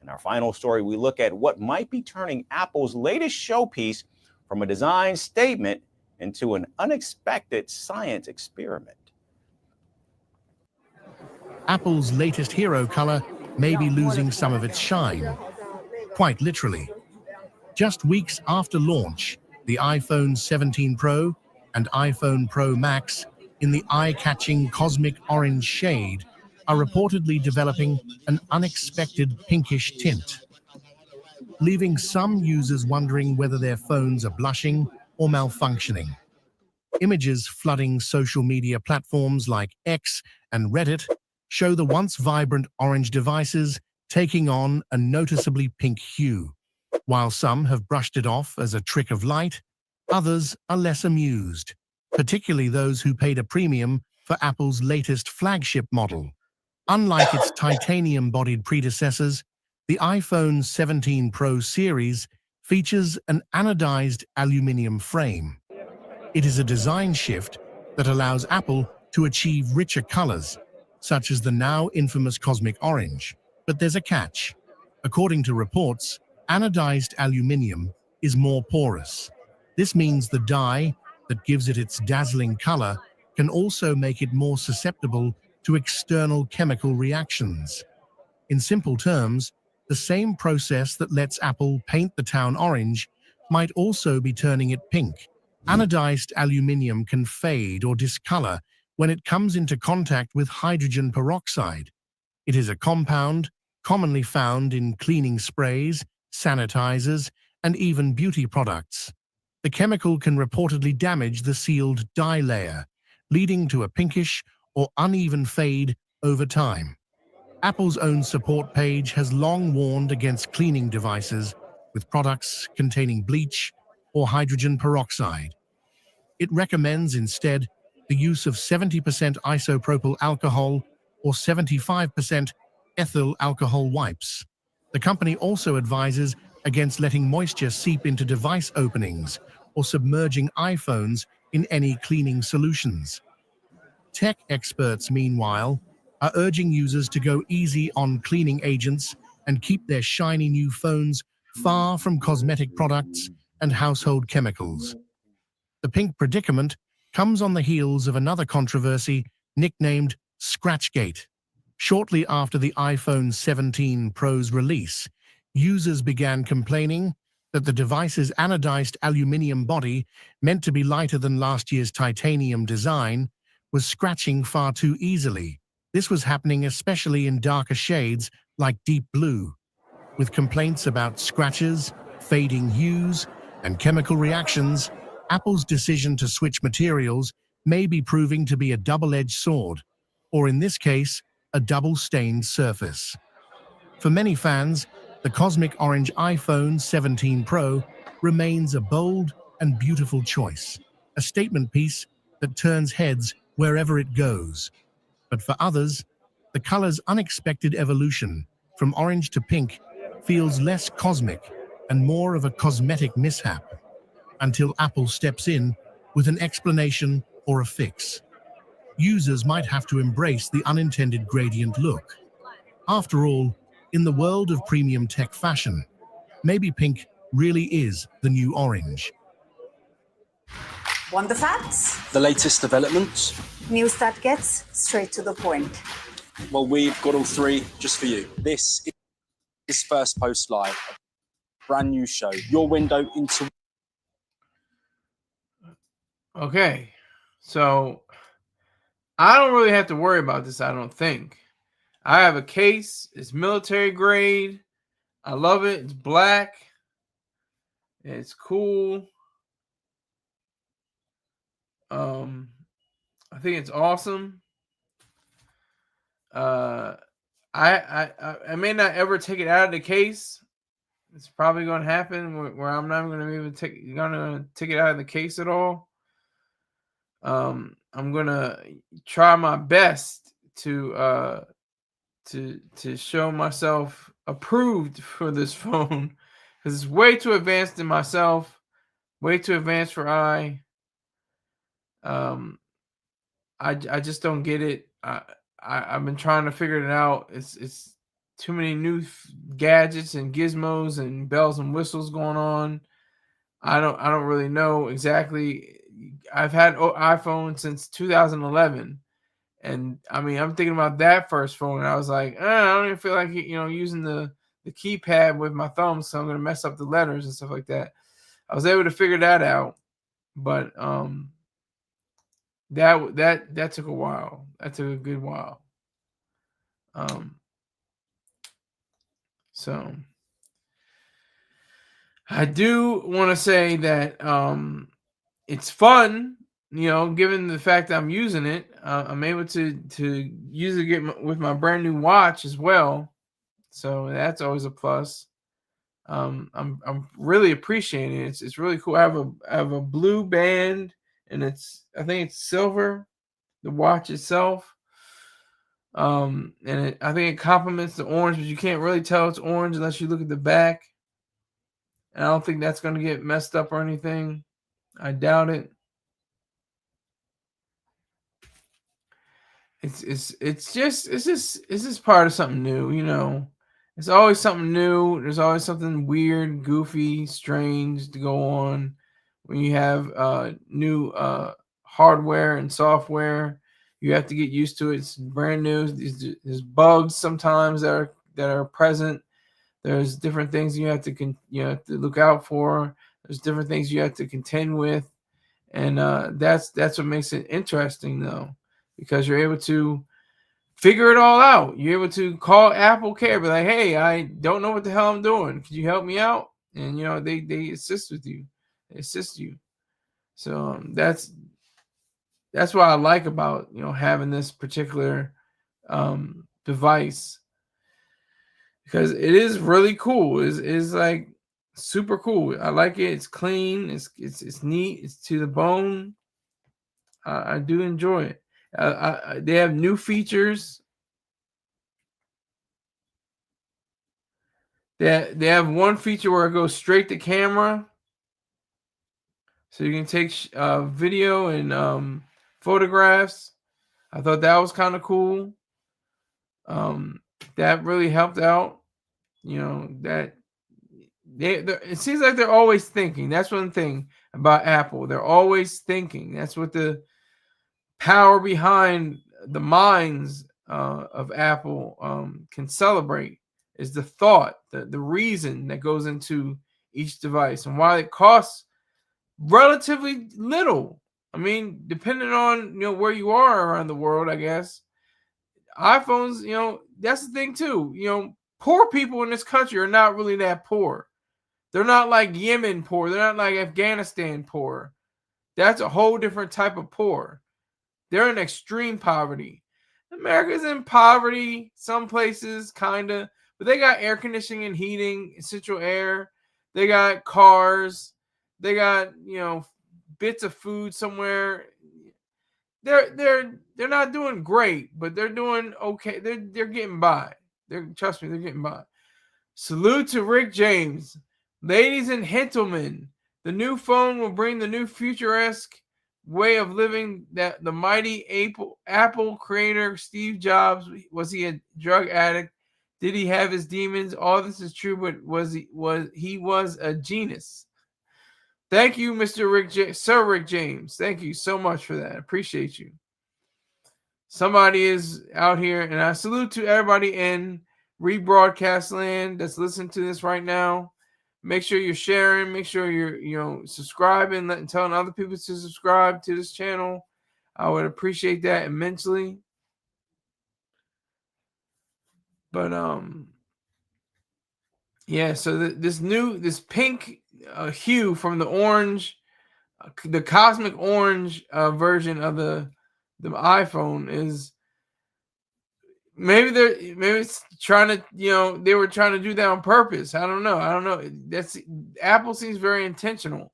In our final story, we look at what might be turning Apple's latest showpiece from a design statement into an unexpected science experiment. Apple's latest hero color may be losing some of its shine, quite literally. Just weeks after launch, the iPhone 17 Pro and iPhone Pro Max in the eye-catching cosmic orange shade are reportedly developing an unexpected pinkish tint, leaving some users wondering whether their phones are blushing or malfunctioning. Images flooding social media platforms like X and Reddit show the once vibrant orange devices taking on a noticeably pink hue. While some have brushed it off as a trick of light, others are less amused, particularly those who paid a premium for Apple's latest flagship model. Unlike its titanium-bodied predecessors, the iPhone 17 Pro series features an anodized aluminum frame. It is a design shift that allows Apple to achieve richer colors, such as the now infamous cosmic orange. But there's a catch. According to reports, anodized aluminum is more porous. This means the dye that gives it its dazzling color can also make it more susceptible to external chemical reactions. In simple terms, the same process that lets Apple paint the town orange might also be turning it pink. Anodized aluminum can fade or discolor when it comes into contact with hydrogen peroxide. It is a compound commonly found in cleaning sprays, sanitizers, and even beauty products. The chemical can reportedly damage the sealed dye layer, leading to a pinkish or uneven fade over time. Apple's own support page has long warned against cleaning devices with products containing bleach or hydrogen peroxide. It recommends instead the use of 70% isopropyl alcohol or 75% ethyl alcohol wipes. The company also advises against letting moisture seep into device openings or submerging iPhones in any cleaning solutions. Tech experts, meanwhile, are urging users to go easy on cleaning agents and keep their shiny new phones far from cosmetic products and household chemicals. The pink predicament comes on the heels of another controversy nicknamed Scratchgate. Shortly after the iPhone 17 Pro's release, users began complaining that the device's anodized aluminum body, meant to be lighter than last year's titanium design, was scratching far too easily. This was happening especially in darker shades like deep blue. With complaints about scratches, fading hues, and chemical reactions, Apple's decision to switch materials may be proving to be a double-edged sword, or in this case, a double-stained surface. For many fans, the cosmic orange iPhone 17 Pro remains a bold and beautiful choice, a statement piece that turns heads wherever it goes. But for others, the color's unexpected evolution from orange to pink feels less cosmic and more of a cosmetic mishap, until Apple steps in with an explanation or a fix. Users might have to embrace the unintended gradient look. After all, in the world of premium tech fashion, maybe pink really is the new orange. Want the facts? The latest developments? News that gets straight to the point. Well, we've got all three just for you. This is First Post Live, a brand new show, your window into... Okay, so I don't really have to worry about this, I don't think. I have a case. It's military grade. I love it. It's black. It's cool. I think it's awesome. I may not ever take it out of the case. It's probably going to happen where I'm not going to be able to take it out of the case at all. I'm going to try my best to show myself approved for this phone, because it's way too advanced in myself, way too advanced for I just don't get it. I've been trying to figure it out. It's too many new gadgets and gizmos and bells and whistles going on. I don't really know exactly. I've had iPhone since 2011. And I mean, I'm thinking about that first phone, and I was like, I don't even feel like using the keypad with my thumb, so I'm gonna mess up the letters and stuff like that. I was able to figure that out, but that took a while. That took a good while. So I do want to say that it's fun. Given the fact that I'm using it, I'm able to use it with my brand new watch as well. So that's always a plus. I'm really appreciating it. It's really cool. I have a blue band, and I think it's silver, the watch itself. And I think it complements the orange, but you can't really tell it's orange unless you look at the back. And I don't think that's going to get messed up or anything. I doubt it. It's just part of something new, It's always something new. There's always something weird, goofy, strange to go on when you have new hardware and software. You have to get used to it. It's brand new. There's bugs sometimes that are present. There's different things you have to look out for. There's different things you have to contend with, and that's what makes it interesting, though. Because you're able to figure it all out. You're able to call Apple Care, be like, hey, I don't know what the hell I'm doing. Could you help me out? And they assist with you. They assist you. So that's what I like about having this particular device, because it is really cool. It's like super cool. I like it. It's clean. It's neat. It's to the bone. I do enjoy it. They have new features. They have one feature where it goes straight to camera, so you can take video and photographs. I thought that was kind of cool. That really helped out. That it seems like they're always thinking. That's one thing about Apple. They're always thinking. That's what the power behind the minds of Apple can celebrate, is the thought, the reason that goes into each device, and why it costs relatively little. I mean, depending on where you are around the world, I guess. iPhones, that's the thing too. Poor people in this country are not really that poor. They're not like Yemen poor. They're not like Afghanistan poor. That's a whole different type of poor. They're in extreme poverty. America's in poverty, some places, kind of, but they got air conditioning and heating, central air. they got cars, they got, you know, bits of food somewhere. They're not doing great, but they're doing okay. They're getting by. Trust me, they're getting by. Salute to Rick James. Ladies and gentlemen, the new phone will bring the new futuristic way of living that the mighty Apple creator Steve Jobs. Was he a drug addict? Did he have his demons? All this is true, but was he a genius? Thank you, Sir Rick James. Thank you so much for that. I appreciate you. Somebody is out here, and I salute to everybody in rebroadcast land that's listening to this right now. Make sure you're sharing. Make sure you're subscribing and telling other people to subscribe to this channel. I would appreciate that immensely. But yeah. So this pink hue from the orange, the cosmic orange version of the iPhone is. Maybe it's trying to, they were trying to do that on purpose. I don't know. That's Apple seems very intentional.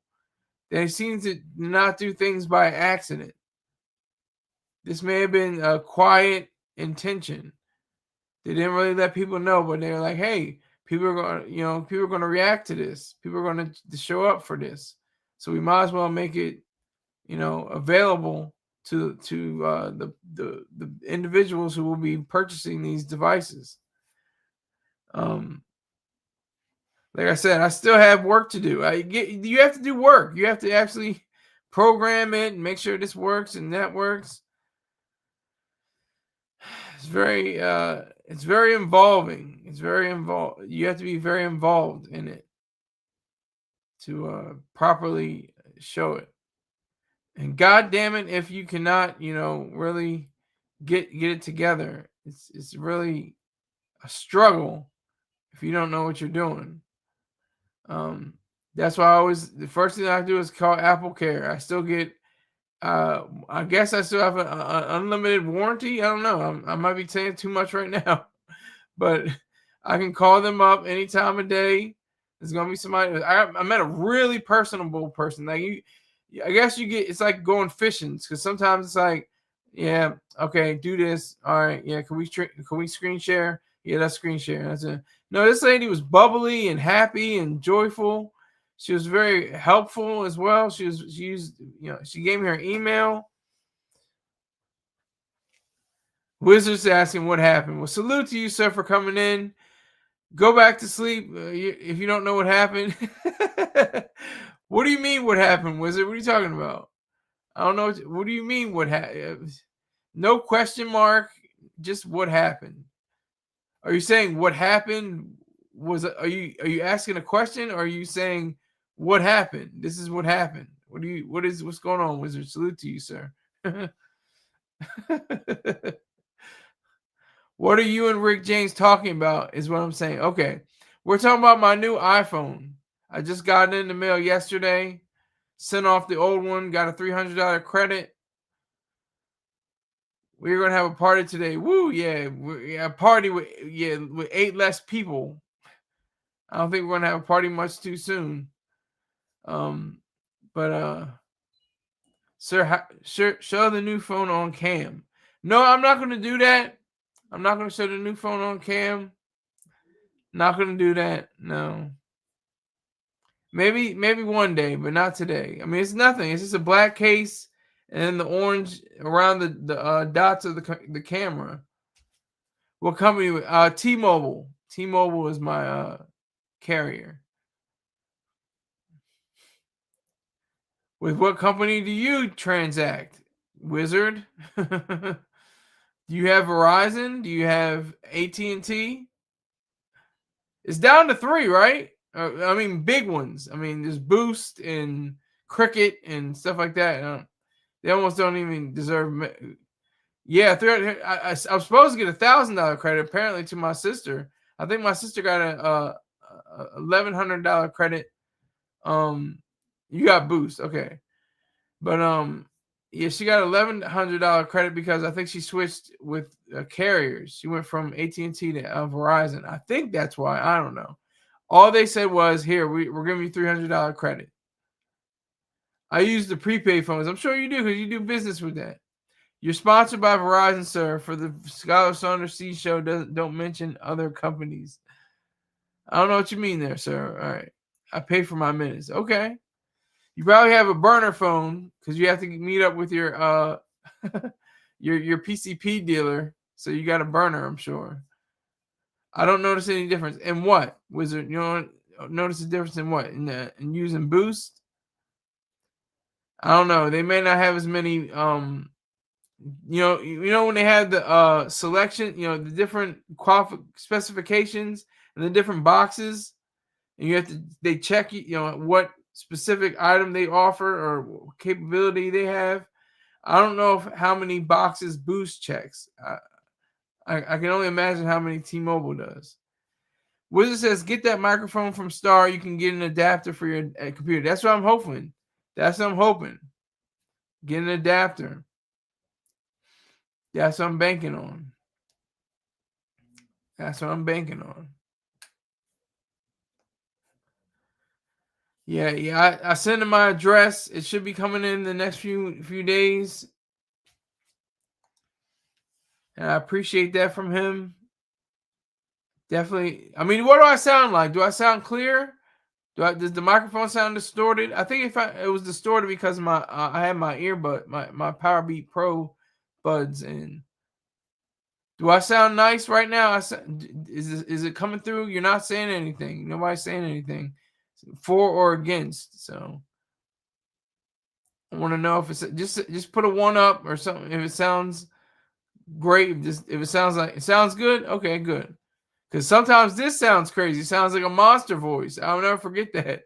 They seem to not do things by accident. This may have been a quiet intention. They didn't really let people know, but they're like, hey, people are going to react to this. People are going to show up for this. So we might as well make it, available to the individuals who will be purchasing these devices. Like I said, I still have work to do. You have to do work. You have to actually program it and make sure this works and that works. It's very involving. It's very involved. You have to be very involved in it to properly show it. And God damn it, if you cannot, really get it together, it's really a struggle if you don't know what you're doing. That's why the first thing I do is call Apple Care. I still get, I guess I still have an unlimited warranty. I don't know. I might be saying too much right now, but I can call them up any time of day. There's gonna be somebody. I met a really personable person. Like I guess it's like going fishing, because sometimes it's like, yeah, okay, do this. All right, yeah, can we screen share? Yeah, that's screen share. That's it. No, this lady was bubbly and happy and joyful. She was very helpful as well. She gave me her email. Wizards asking what happened. Well, salute to you, sir, for coming in. Go back to sleep if you don't know what happened. What do you mean what happened, Wizard? What are you talking about? I don't know. What do you mean what happened? No question mark. Just what happened. Are you saying what happened? Are you asking a question, or are you saying what happened? This is what happened. What's going on, Wizard? Salute to you, sir. What are you and Rick James talking about is what I'm saying. Okay. We're talking about my new iPhone. I just got it in the mail yesterday. Sent off the old one. Got a $300 credit. We're going to have a party today. Woo, yeah. A party with 8 less people. I don't think we're going to have a party much too soon. Sir, show the new phone on cam. No, I'm not going to do that. I'm not going to show the new phone on cam. Not going to do that. No. Maybe one day, but not today. I mean, it's nothing. It's just a black case and then the orange around the dots of the camera. What company? T-Mobile. T-Mobile is my carrier. With what company do you transact, Wizard? Do you have Verizon? Do you have AT&T? It's down to 3, right? I mean, big ones. I mean, there's Boost and Cricket and stuff like that. They almost don't even deserve. Yeah, I'm supposed to get $1,000 credit apparently to my sister. I think my sister got a $1,100 credit. You got Boost, okay, but yeah, she got $1,100 credit because I think she switched with carriers. She went from AT&T to Verizon. I think that's why. I don't know. All they said was, here, we're giving you $300 credit. I use the prepaid phones. I'm sure you do because you do business with that. You're sponsored by Verizon, sir. For the Skylar Saunders C show, don't mention other companies. I don't know what you mean there, sir. All right. I pay for my minutes. Okay. You probably have a burner phone because you have to meet up with your your PCP dealer. So you got a burner, I'm sure. I don't notice any difference. In what, Wizard? You don't notice a difference in what? In using Boost? I don't know. They may not have as many you know when they have the selection, the different specifications and the different boxes, and they check what specific item they offer or capability they have. I don't know how many boxes Boost checks. I can only imagine how many T-Mobile does. Wizard says, get that microphone from Star. You can get an adapter for your computer. That's what I'm hoping. That's what I'm hoping. Get an adapter. That's what I'm banking on. That's what I'm banking on. Yeah. I sent him my address. It should be coming in the next few days. And I appreciate that from him. Definitely. I mean, what do I sound like? Do I sound clear? Does the microphone sound distorted? I think it was distorted because I had my earbud, my Powerbeat Pro buds in. Do I sound nice right now? Is it coming through? You're not saying anything. Nobody's saying anything for or against. So I want to know if it's just put a 1 up or something. If it sounds great, if it sounds good, okay, good. Because sometimes this sounds crazy. It sounds like a monster voice. I'll never forget that.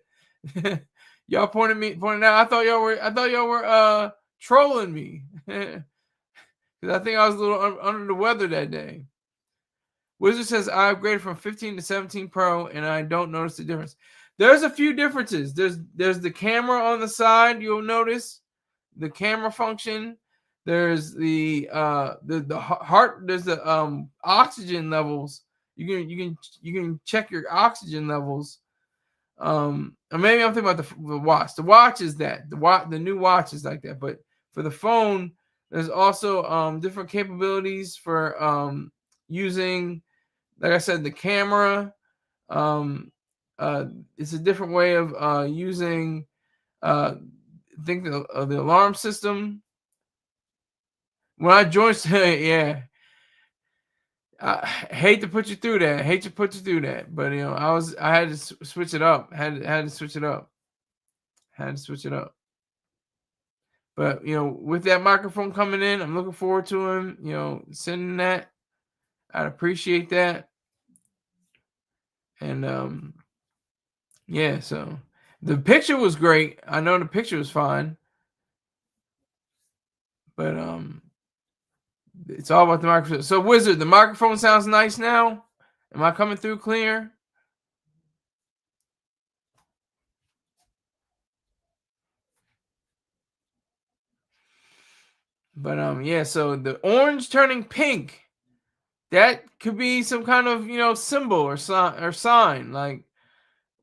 Y'all pointed out. I thought y'all were trolling me. Because I think I was a little under the weather that day. Wizard says I upgraded from 15 to 17 Pro and I don't notice the difference. There's a few differences. There's the camera on the side. You'll notice the camera function. There's the heart. There's the oxygen levels. You can check your oxygen levels. Or maybe I'm thinking about the watch. The watch is that the new watch is like that. But for the phone, there's also different capabilities for using, like I said, the camera. It's a different way of using. I think the alarm system. When I joined, yeah. I hate to put you through that. But I had to switch it up. Had to switch it up. But with that microphone coming in, I'm looking forward to him. Sending that. I'd appreciate that. And yeah. So the picture was great. I know the picture was fine. But it's all about the microphone. So Wizard, the microphone sounds nice now. Am I coming through clear? But yeah, so the orange turning pink, that could be some kind of symbol or sign. Like,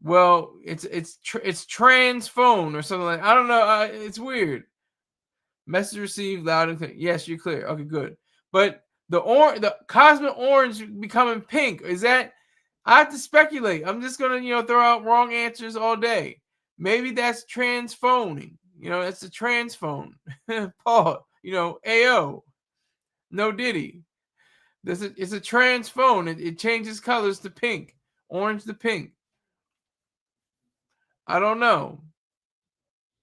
well, it's trans phone or something like. I don't know. It's weird. Message received loud and clear. Yes, you're clear. Okay, good. But the cosmic orange becoming pink, is that? I have to speculate. I'm just gonna throw out wrong answers all day. Maybe that's transphoning. That's a trans phone. Paul, AO. No Diddy. It's a trans phone. It changes colors to pink. Orange to pink. I don't know.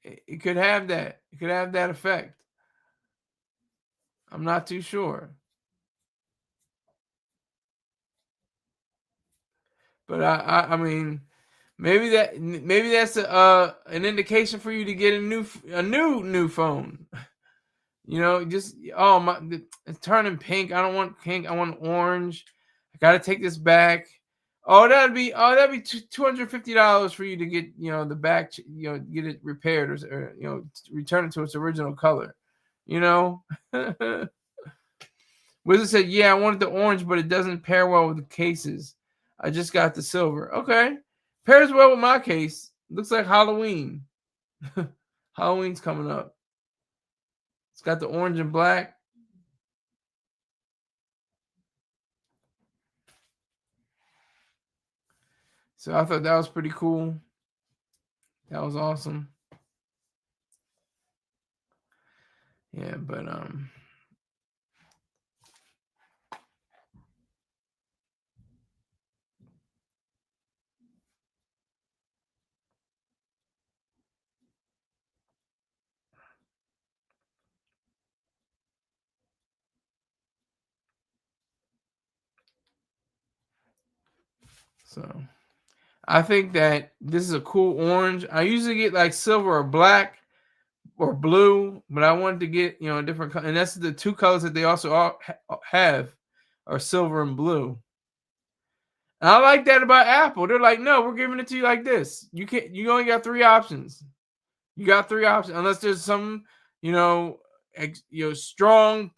It could have that. It could have that effect. I'm not too sure. But I mean, maybe that's an indication for you to get a new phone. Just it's turning pink. I don't want pink. I want orange. I gotta take this back. That'd be $250 for you to get the back. Get it repaired or return it to its original color. Wizard said, "Yeah, I wanted the orange, but it doesn't pair well with the cases. I just got the silver." Okay, Pairs well with my case. Looks like Halloween. Halloween's coming up. It's got the orange and black. So I thought that was pretty cool. That was awesome. Yeah, but so I think that this is a cool orange. I usually get like silver or black or blue, but I wanted to get, a different color. And that's the two colors that they also all have are silver and blue. And I like that about Apple. They're like, no, we're giving it to you like this. You only got 3 options. You got 3 options, unless there's some, strong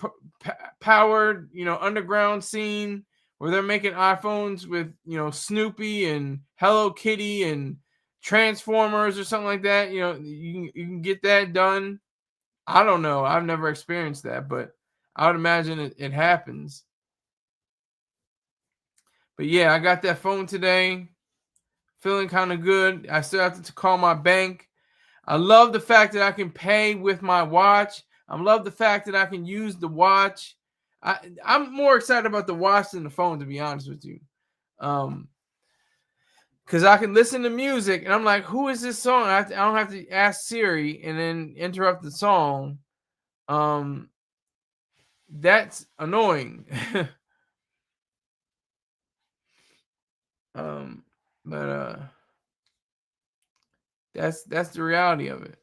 powered, underground scene where they're making iPhones with, Snoopy and Hello Kitty and Transformers or something like that. You can get that done. I don't know. I've never experienced that, but I would imagine it happens. But yeah, I got that phone today. Feeling kind of good. I still have to call my bank. I love the fact that I can pay with my watch. I love the fact that I can use the watch. I'm more excited about the watch than the phone, to be honest with you. Because I can listen to music and I'm like, who is this song? I don't have to ask Siri and then interrupt the song. That's annoying. But that's the reality of it.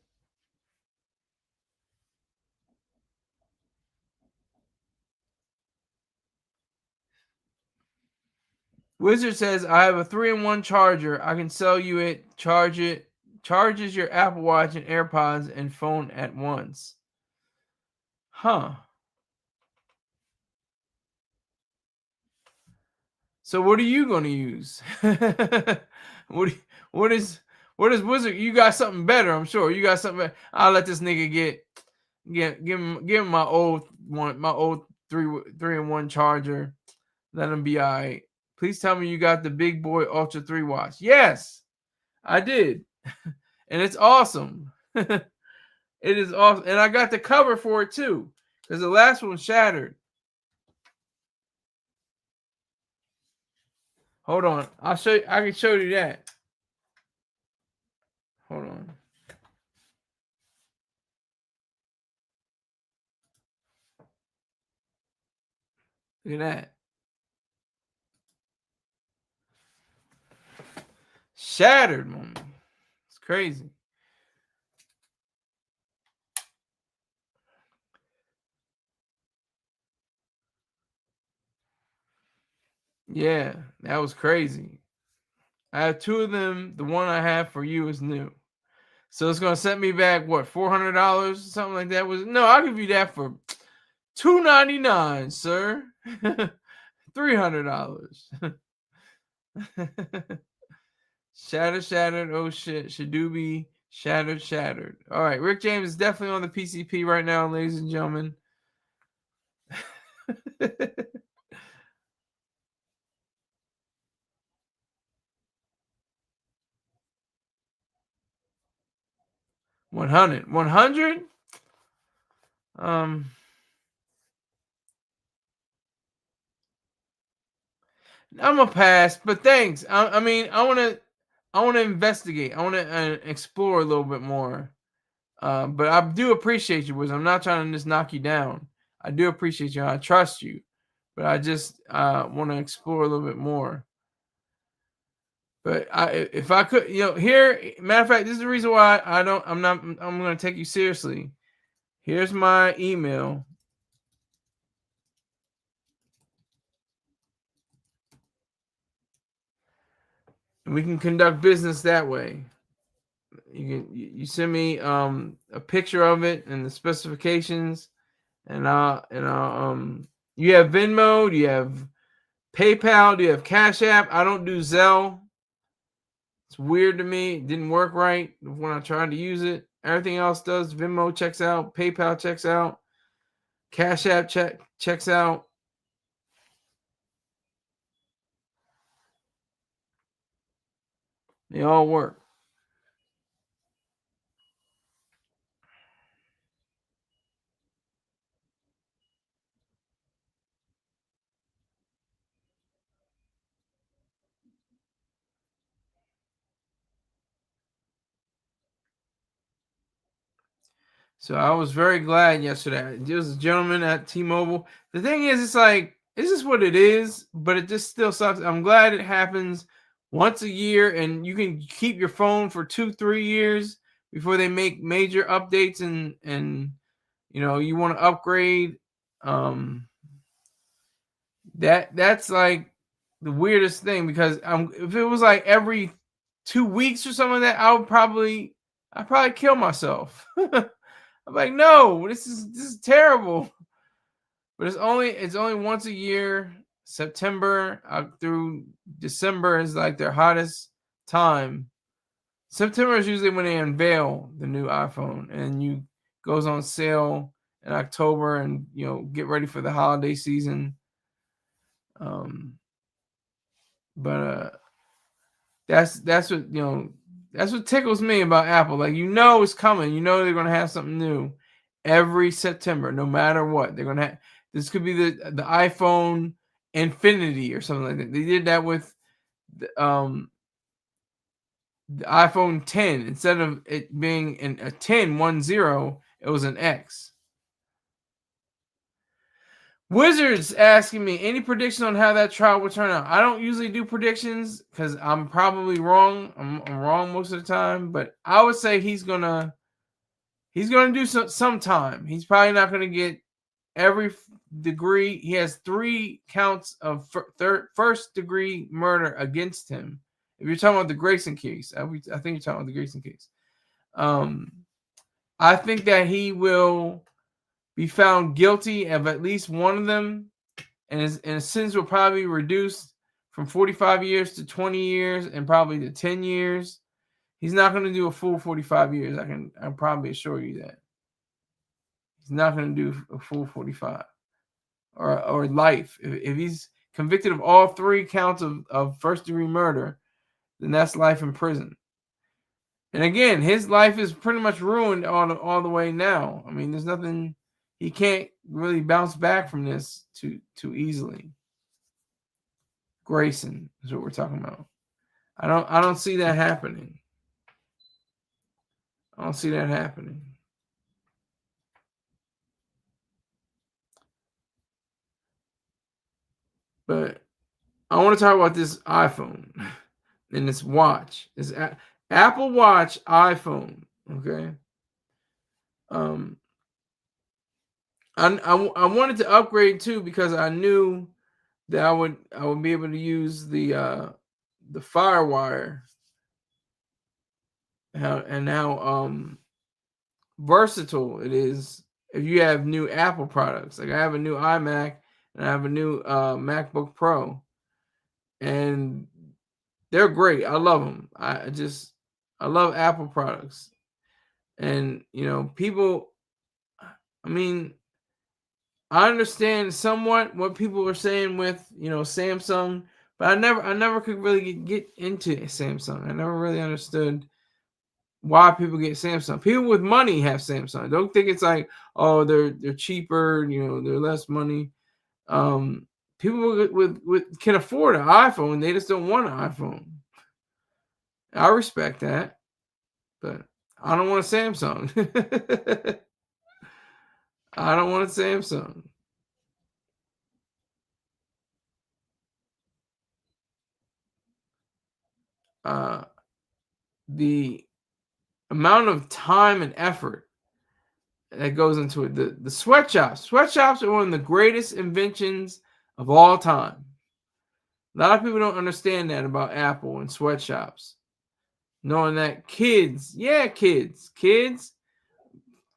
Wizard says, I have a 3-in-1 charger. I can sell you it. Charges your Apple Watch and AirPods and phone at once. Huh. So what are you going to use? What is Wizard? You got something better, I'm sure. You got something better. I'll let this nigga give him my old 3-in-1 charger. Let him be all right. Please tell me you got the Big Boy Ultra 3 watch. Yes, I did. And it's awesome. It is awesome. And I got the cover for it too, because the last one shattered. Hold on. I'll show you. I can show you that. Hold on. Look at that. Shattered, man. It's crazy. Yeah, that was crazy. I have 2 of them. The one I have for you is new. So it's gonna set me back what, $400, something like that. No, I'll give you that for $299, sir. $300. Shattered. Oh shit. Shadoobie. Shattered. All right. Rick James is definitely on the PCP right now, ladies and gentlemen. $100? I'm a pass, but thanks. I mean, I want to investigate. I want to explore a little bit more. But I do appreciate you, Wiz. I'm not trying to just knock you down. I do appreciate you. I trust you, but I just want to explore a little bit more. But if I could, here, matter of fact, this is the reason why I'm going to take you seriously. Here's my email. And we can conduct business that way. You send me a picture of it and the specifications, and you have Venmo, do you have PayPal, do you have Cash App? I don't do Zelle. It's weird to me. It didn't work right when I tried to use it. Everything else does. Venmo checks out. PayPal checks out. Cash App checks out. They all work. So I was very glad yesterday. There was a gentleman at T-Mobile. The thing is, it's like, it's just what it is, but it just still sucks. I'm glad it happens once a year and you can keep your phone for 2-3 years before they make major updates and you know, you want to upgrade. That's like the weirdest thing, because if it was like every 2 weeks or something like that, I'd probably kill myself. I'm like, no, this is terrible. But it's only once a year. September through December is like their hottest time. September is usually when they unveil the new iPhone, and you goes on sale in October, and you know, get ready for the holiday season. But that's what, you know, that's what tickles me about Apple. Like, you know, it's coming. You know, they're gonna have something new every September, no matter what. They're gonna have, this could be the iPhone Infinity or something like that. They did that with the iPhone 10. Instead of it being a 10, it was an X. Wizards asking me, any prediction on how that trial will turn out? I don't usually do predictions because I'm probably wrong. I'm wrong most of the time, but I would say he's gonna do some time. He's probably not gonna get every degree. He has 3 counts of first degree murder against him. If you're talking about the Grayson case, I think you're talking about the Grayson case. I think that he will be found guilty of at least one of them, and his sentence will probably be reduced from 45 years to 20 years and probably to 10 years. He's not going to do a full 45 years. I probably assure you that. He's not going to do a full 45 or life. If he's convicted of all 3 counts of first degree murder, then that's life in prison. And again, his life is pretty much ruined all the way now. I mean, there's nothing, he can't really bounce back from this too easily. Grayson is what we're talking about. I don't see that happening. I don't see that happening. But I want to talk about this iPhone and this watch. This Apple Watch iPhone. Okay. I wanted to upgrade too, because I knew that I would be able to use the FireWire, how versatile it is if you have new Apple products. Like, I have a new iMac and I have a new MacBook Pro, and they're great. I love them. I love Apple products. And you know, people, I mean, I understand somewhat what people are saying with, you know, Samsung, but I never could really get into Samsung. I never really understood why people get Samsung. People with money have Samsung. Don't think it's like, oh, they're cheaper, you know, they're less money. People with can afford an iPhone, they just don't want an iPhone. I respect that, but I don't want a Samsung. I don't want a Samsung. The amount of time and effort that goes into it. The sweatshops. Sweatshops are one of the greatest inventions of all time. A lot of people don't understand that about Apple and sweatshops. Knowing that kids,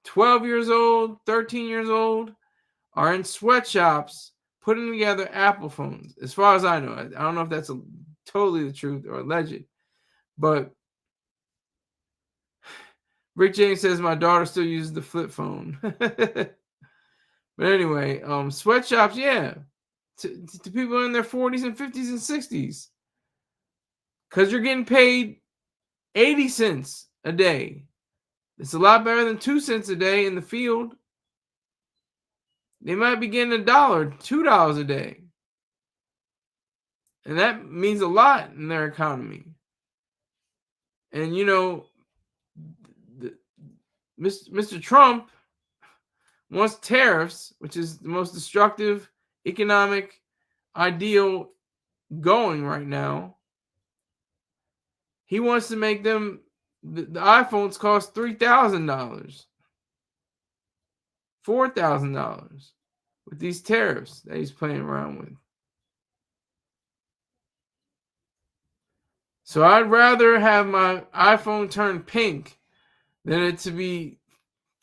12 years old, 13 years old, are in sweatshops putting together Apple phones. As far as I know, I don't know if that's totally the truth or alleged, But Rick James says my daughter still uses the flip phone. But anyway, sweatshops, yeah, to people in their 40s and 50s and 60s, because you're getting paid 80 cents a day. It's a lot better than 2 cents a day in the field. They might be getting $1, $2 a day. And that means a lot in their economy. And, you know, Mr. Trump wants tariffs, which is the most destructive economic ideal going right now. He wants to make them, the iPhones cost $3,000, $4,000 with these tariffs that he's playing around with. So I'd rather have my iPhone turn pink than it to be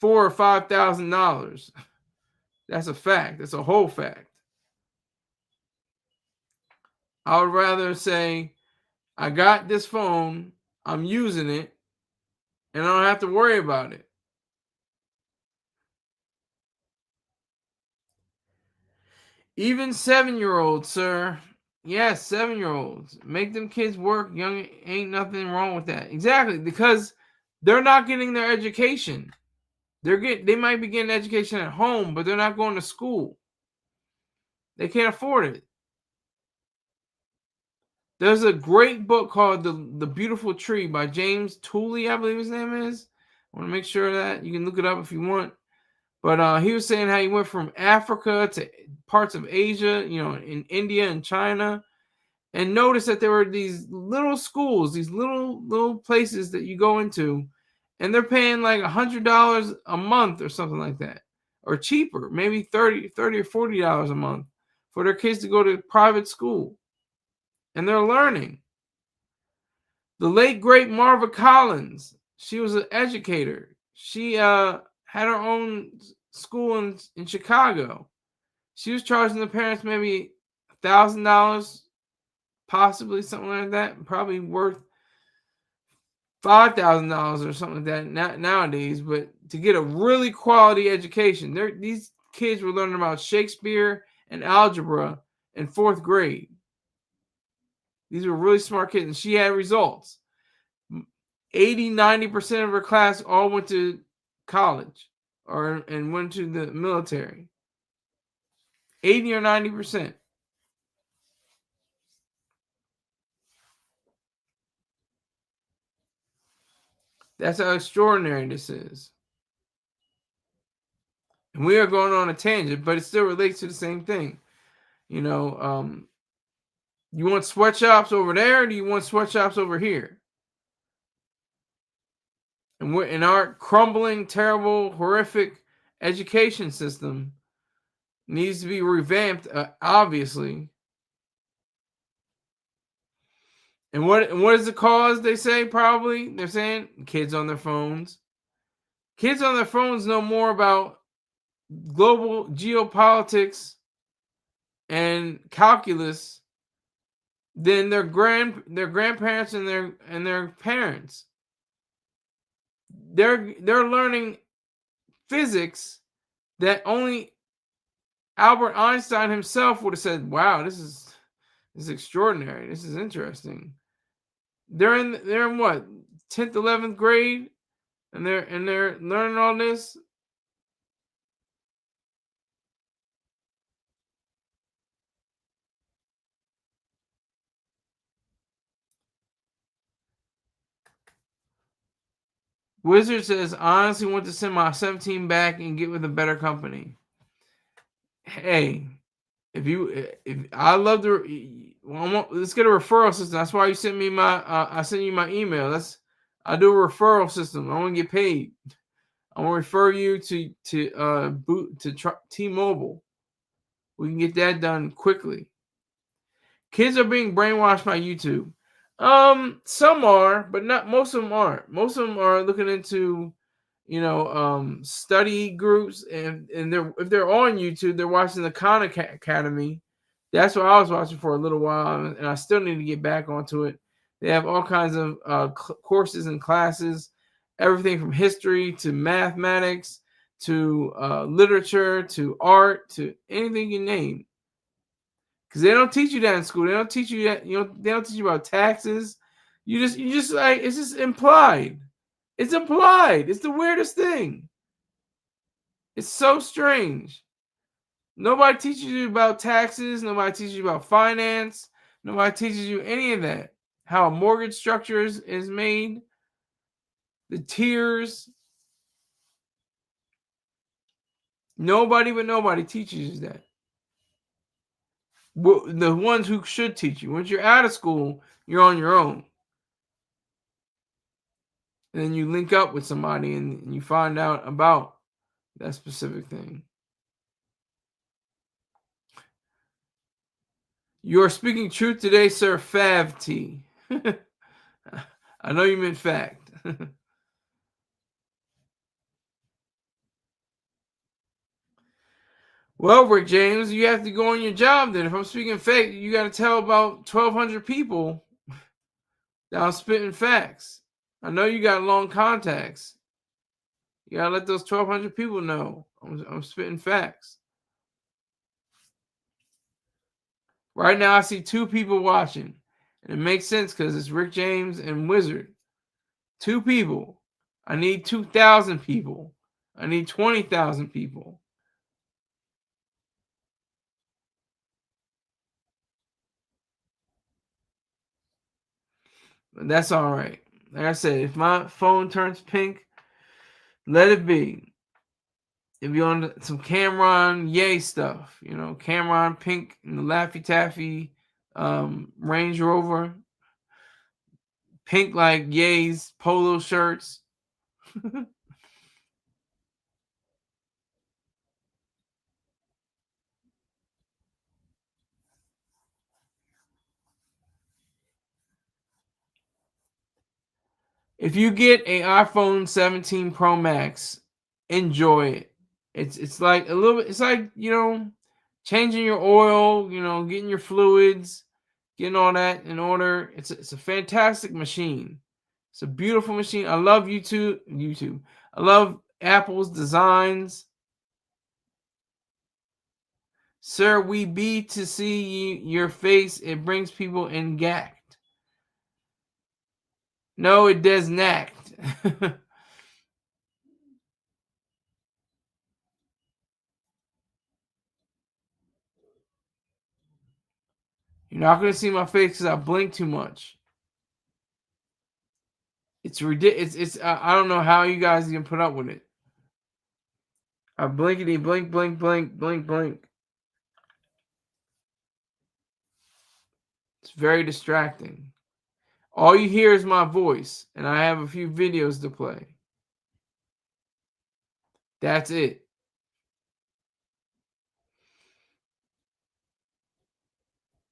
$4,000 or $5,000. That's a fact. That's a whole fact. I would rather say, I got this phone, I'm using it, and I don't have to worry about it. Even 7-year-olds, sir. Yes, 7-year-olds. Make them kids work. Young, ain't nothing wrong with that. Exactly, because they're not getting their education. They might be getting education at home, but they're not going to school. They can't afford it. There's a great book called The Beautiful Tree by James Tooley, I believe his name is. I want to make sure that you can look it up if you want. But he was saying how he went from Africa to parts of Asia, you know, in India and China, and noticed that there were these little schools, these little places that you go into, and they're paying like $100 a month or something like that, or cheaper, maybe $30 or $40 a month for their kids to go to private school, and they're learning. The late great Marva Collins, she was an educator. She had her own school in Chicago. She was charging the parents maybe $1,000, possibly something like that, probably worth $5,000 or something like that nowadays. But to get a really quality education, these kids were learning about Shakespeare and algebra in 4th grade. These were really smart kids, and she had results. 80-90% of her class all went to college and went to the military. 80 or 90%. That's how extraordinary this is. And we are going on a tangent, but it still relates to the same thing. You know, you want sweatshops over there, or do you want sweatshops over here? And we're in our crumbling, terrible, horrific education system needs to be revamped, obviously. And what is the cause, they say? Probably they're saying kids on their phones. Kids on their phones know more about global geopolitics and calculus than their grandparents and their parents. They're learning physics that only Albert Einstein himself would have said, "Wow, this is extraordinary. This is interesting." They're in what, 10th, 11th grade, and they're learning all this. Wizard says, "I honestly want to send my 17 back and get with a better company." Hey, if I love let's get a referral system. That's why you sent me I sent you my email. I do a referral system. I want to get paid. I want to refer you to T-Mobile. We can get that done quickly. Kids are being brainwashed by YouTube. Some are, but not most of them aren't. Most of them are looking into, study groups, and if they're on YouTube, they're watching the Khan Academy. That's what I was watching for a little while, and I still need to get back onto it. They have all kinds of courses and classes, everything from history to mathematics to literature to art to anything you name. Because they don't teach you that in school. They don't teach you that. They don't teach you about taxes. You just like, it's just implied. It's implied. It's the weirdest thing. It's so strange. Nobody teaches you about taxes. Nobody teaches you about finance. Nobody teaches you any of that. How a mortgage structure is made. The tiers. Nobody but nobody teaches you that. The ones who should teach you. Once you're out of school, you're on your own. And then you link up with somebody and you find out about that specific thing. You are speaking truth today, sir. Fav T. I know you meant fact. Well, Rick James, you have to go on your job then. If I'm speaking fact, you got to tell about 1,200 people that I'm spitting facts. I know you got long contacts. You got to let those 1,200 people know I'm spitting facts. Right now, I see 2 people watching. And it makes sense because it's Rick James and Wizard. 2 people. I need 2,000 people. I need 20,000 people. But that's all right. Like I said, if my phone turns pink, let it be. If you're on some Cameron Yay stuff, Cameron Pink and the Laffy Taffy Range Rover, pink like Yay's polo shirts. If you get an iPhone 17 Pro Max, enjoy it. It's like a little bit. It's like changing your oil. Getting your fluids, getting all that in order. It's a fantastic machine. It's a beautiful machine. I love YouTube. I love Apple's designs. Sir, we be to see your face. It brings people in gacked. No, it does not. You're not going to see my face because I blink too much. It's ridiculous. I don't know how you guys can put up with it. I blinkety blink, blink, blink, blink, blink. It's very distracting. All you hear is my voice, and I have a few videos to play. That's it.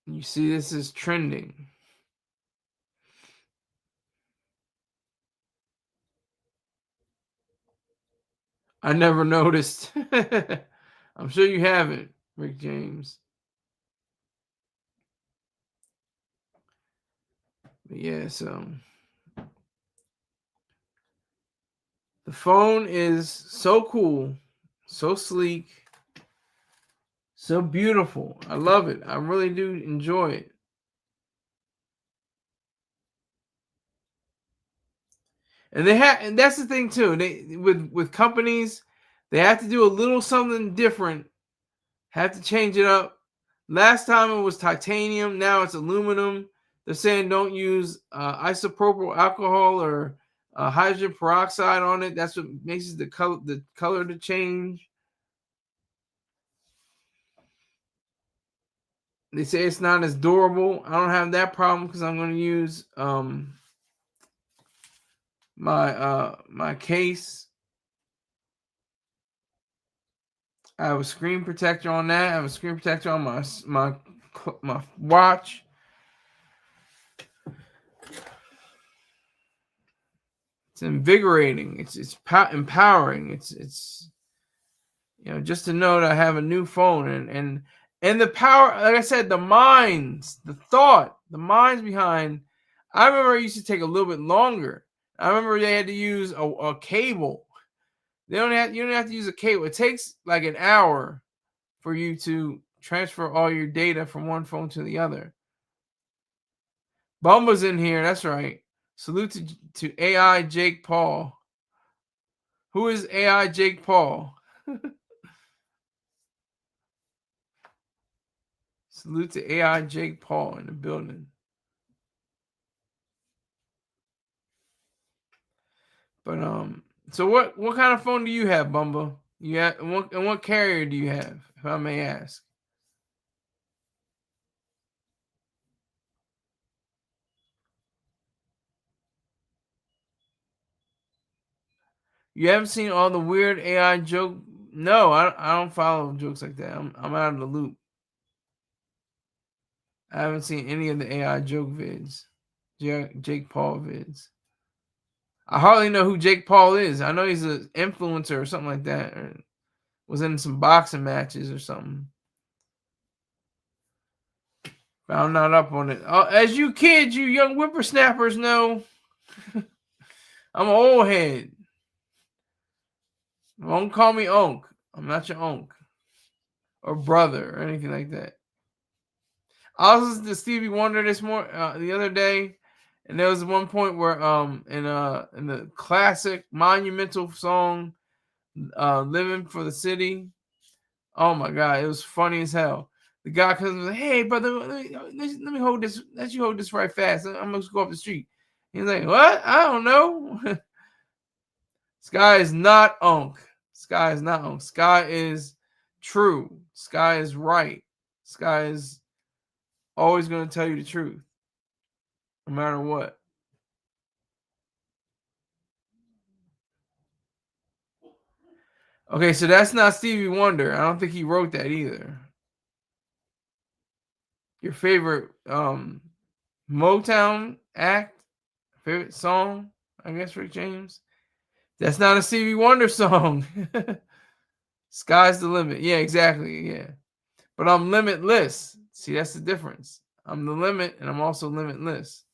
You see, this is trending. I never noticed. I'm sure you haven't, Rick James. But yeah, so the phone is so cool, so sleek, so beautiful. I love it. I really do enjoy it. And and that's the thing too. They with companies, they have to do a little something different. Have to change it up. Last time it was titanium. Now it's aluminum. They're saying don't use isopropyl alcohol or hydrogen peroxide on it. That's what makes the color to change. They say it's not as durable. I don't have that problem because I'm going to use my case. I have a screen protector on that. I have a screen protector on my watch. It's invigorating. It's empowering. It's just to know that I have a new phone and the power. Like I said, the minds behind. I remember it used to take a little bit longer. I remember they had to use a cable. You don't have to use a cable. It takes like an hour for you to transfer all your data from one phone to the other. Bumba's in here. That's right. Salute to AI Jake Paul. Who is AI Jake Paul? Salute to AI Jake Paul in the building. But so what kind of phone do you have, Bumba? You have, and what carrier do you have, if I may ask? You haven't seen all the weird AI joke? No, I don't follow jokes like that. I'm out of the loop. I haven't seen any of the AI joke vids, Jake Paul vids. I hardly know who Jake Paul is. I know he's an influencer or something like that, or was in some boxing matches or something. But I'm not up on it. As you kids, you young whippersnappers know, I'm an old head. Don't call me Unc. I'm not your Unc or brother or anything like that. I was listening to Stevie Wonder the other day, and there was one point where in the classic monumental song "Living for the City." Oh my God, it was funny as hell. The guy comes and like, "Hey brother, let me hold this. Let you hold this right fast. I'm gonna go up the street." He's like, "What? I don't know." Sky is not Unc. Sky is not Unc. Sky is true. Sky is right. Sky is always going to tell you the truth, no matter what. Okay, so that's not Stevie Wonder. I don't think he wrote that either. Your favorite Motown act, favorite song, I guess, Rick James. That's not a Stevie Wonder song. Sky's the limit. Yeah, exactly. Yeah. But I'm limitless. See, that's the difference. I'm the limit and I'm also limitless.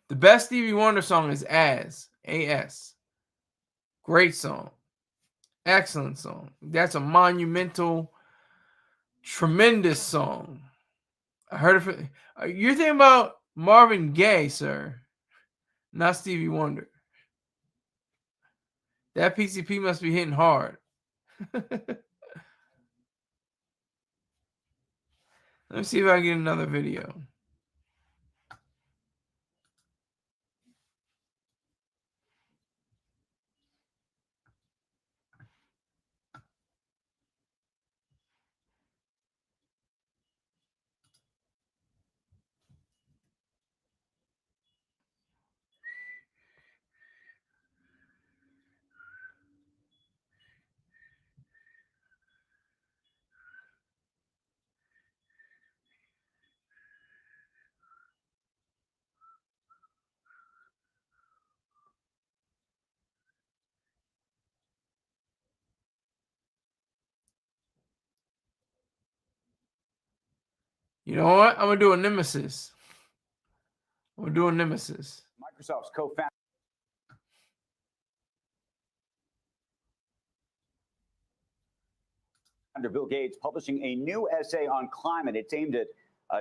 The best Stevie Wonder song is As. A-S. Great song. Excellent song. That's a monumental, tremendous song. I heard it. You're thinking about Marvin Gaye, sir, not Stevie Wonder. That PCP must be hitting hard. Let me see if I can get another video. You know what? I'm going to do a nemesis. We're doing nemesis. Microsoft's co-founder. Bill Gates publishing a new essay on climate. It's aimed at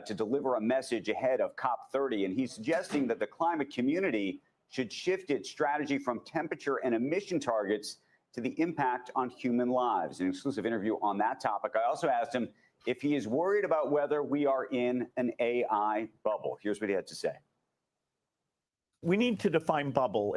to deliver a message ahead of COP30, and he's suggesting that the climate community should shift its strategy from temperature and emission targets to the impact on human lives. An exclusive interview on that topic. I also asked him if he is worried about whether we are in an AI bubble. Here's what he had to say. We need to define bubble.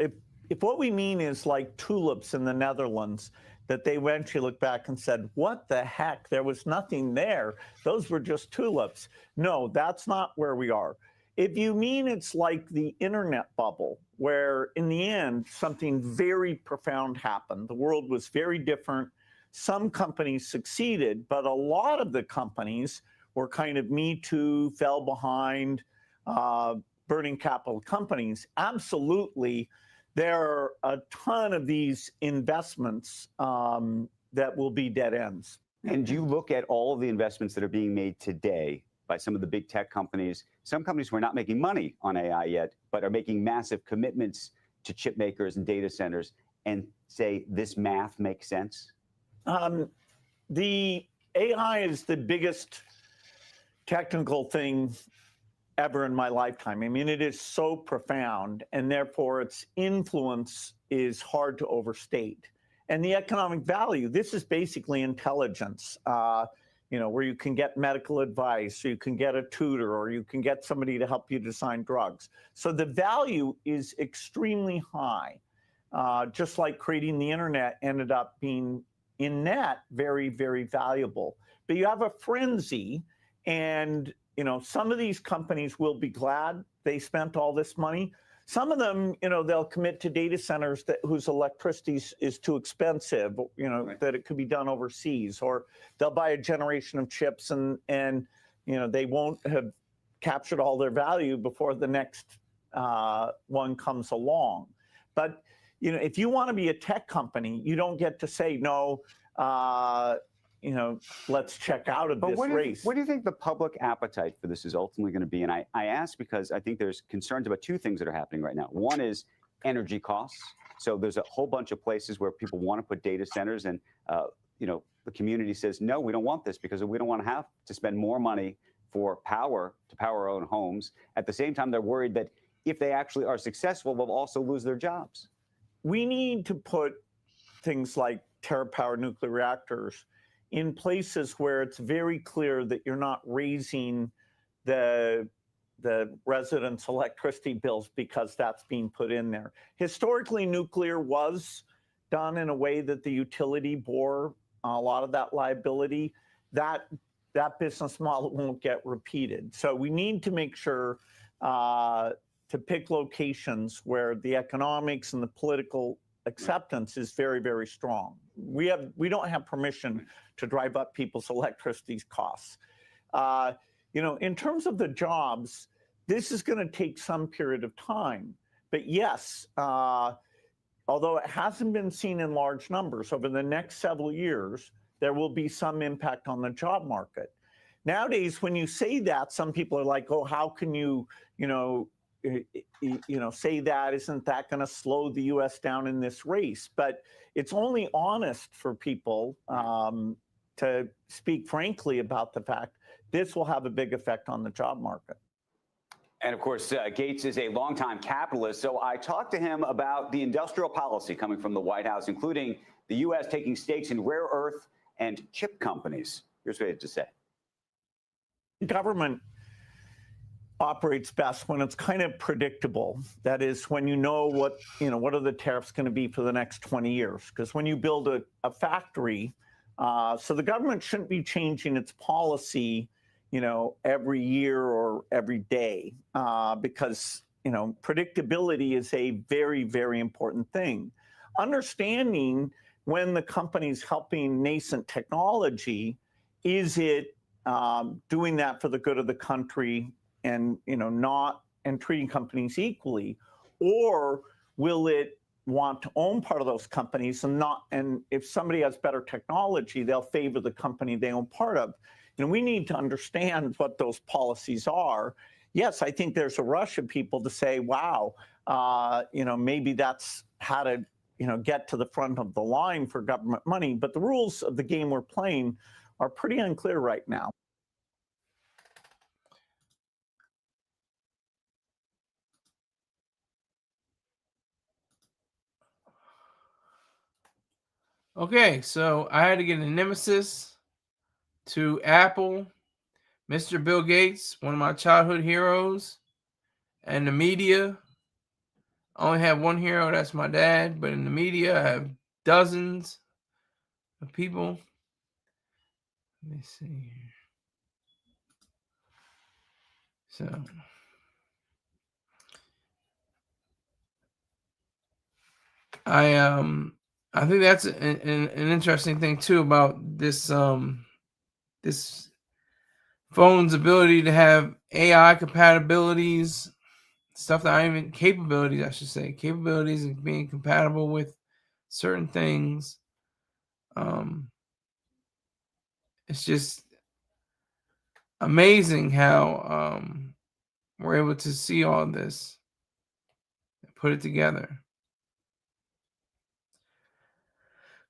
If what we mean is like tulips in the Netherlands, that they eventually looked back and said, what the heck? There was nothing there. Those were just tulips. No, that's not where we are. If you mean it's like the internet bubble, where in the end, something very profound happened. The world was very different. Some companies succeeded, but a lot of the companies were kind of Me Too, fell behind, burning capital companies. Absolutely. There are a ton of these investments that will be dead ends. And you look at all of the investments that are being made today by some of the big tech companies, some companies who are not making money on AI yet, but are making massive commitments to chip makers and data centers, and say this math makes sense? The AI is the biggest technical thing ever in my lifetime. I mean, it is so profound, and therefore its influence is hard to overstate. And the economic value, this is basically intelligence, where you can get medical advice, or you can get a tutor, or you can get somebody to help you design drugs. So the value is extremely high, just like creating the internet ended up being in net very, very valuable. But you have a frenzy, and some of these companies will be glad they spent all this money. Some of them, they'll commit to data centers whose electricity is too expensive, right, that it could be done overseas, or they'll buy a generation of chips and they won't have captured all their value before the next one comes along. But if you want to be a tech company, you don't get to say no. Let's check out of this race. What do you think the public appetite for this is ultimately going to be? And I ask because I think there's concerns about two things that are happening right now. One is energy costs. So there's a whole bunch of places where people want to put data centers, and the community says, no, we don't want this because we don't want to have to spend more money for power to power our own homes. At the same time, they're worried that if they actually are successful, they'll also lose their jobs. We need to put things like TerraPower nuclear reactors in places where it's very clear that you're not raising the residents' electricity bills because that's being put in there. Historically, nuclear was done in a way that the utility bore a lot of that liability. That business model won't get repeated. So we need to make sure to pick locations where the economics and the political acceptance is very, very strong. We don't have permission to drive up people's electricity costs. In terms of the jobs, this is going to take some period of time. But yes, although it hasn't been seen in large numbers, over the next several years, there will be some impact on the job market. Nowadays, when you say that, some people are like, oh, how can you, say that? Isn't that going to slow the U.S. down in this race? But it's only honest for people to speak frankly about the fact this will have a big effect on the job market. And of course, Gates is a longtime capitalist. So I talked to him about the industrial policy coming from the White House, including the U.S. taking stakes in rare earth and chip companies. Here's what he had to say. Government operates best when it's kind of predictable. That is, when you know what are the tariffs going to be for the next 20 years. Because when you build a factory, so the government shouldn't be changing its policy, every year or every day, because predictability is a very, very important thing. Understanding when the company's helping nascent technology, is it doing that for the good of the country, and treating companies equally, or will it want to own part of those companies and if somebody has better technology, they'll favor the company they own part of. We need to understand what those policies are. Yes, I think there's a rush of people to say, wow, maybe that's how to get to the front of the line for government money. But the rules of the game we're playing are pretty unclear right now. Okay, so I had to get a nemesis to Apple, Mr. Bill Gates, one of my childhood heroes, and the media. I only have one hero, that's my dad, but in the media, I have dozens of people. Let me see here. So, I think that's an interesting thing too about this this phone's ability to have AI compatibilities, stuff that I even capabilities, I should say, capabilities of being compatible with certain things. it's just amazing how we're able to see all this and put it together.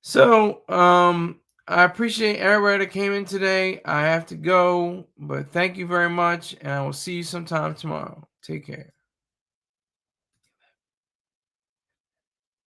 So I appreciate everybody that came in today. I have to go, but thank you very much, and I will see you sometime tomorrow. Take care.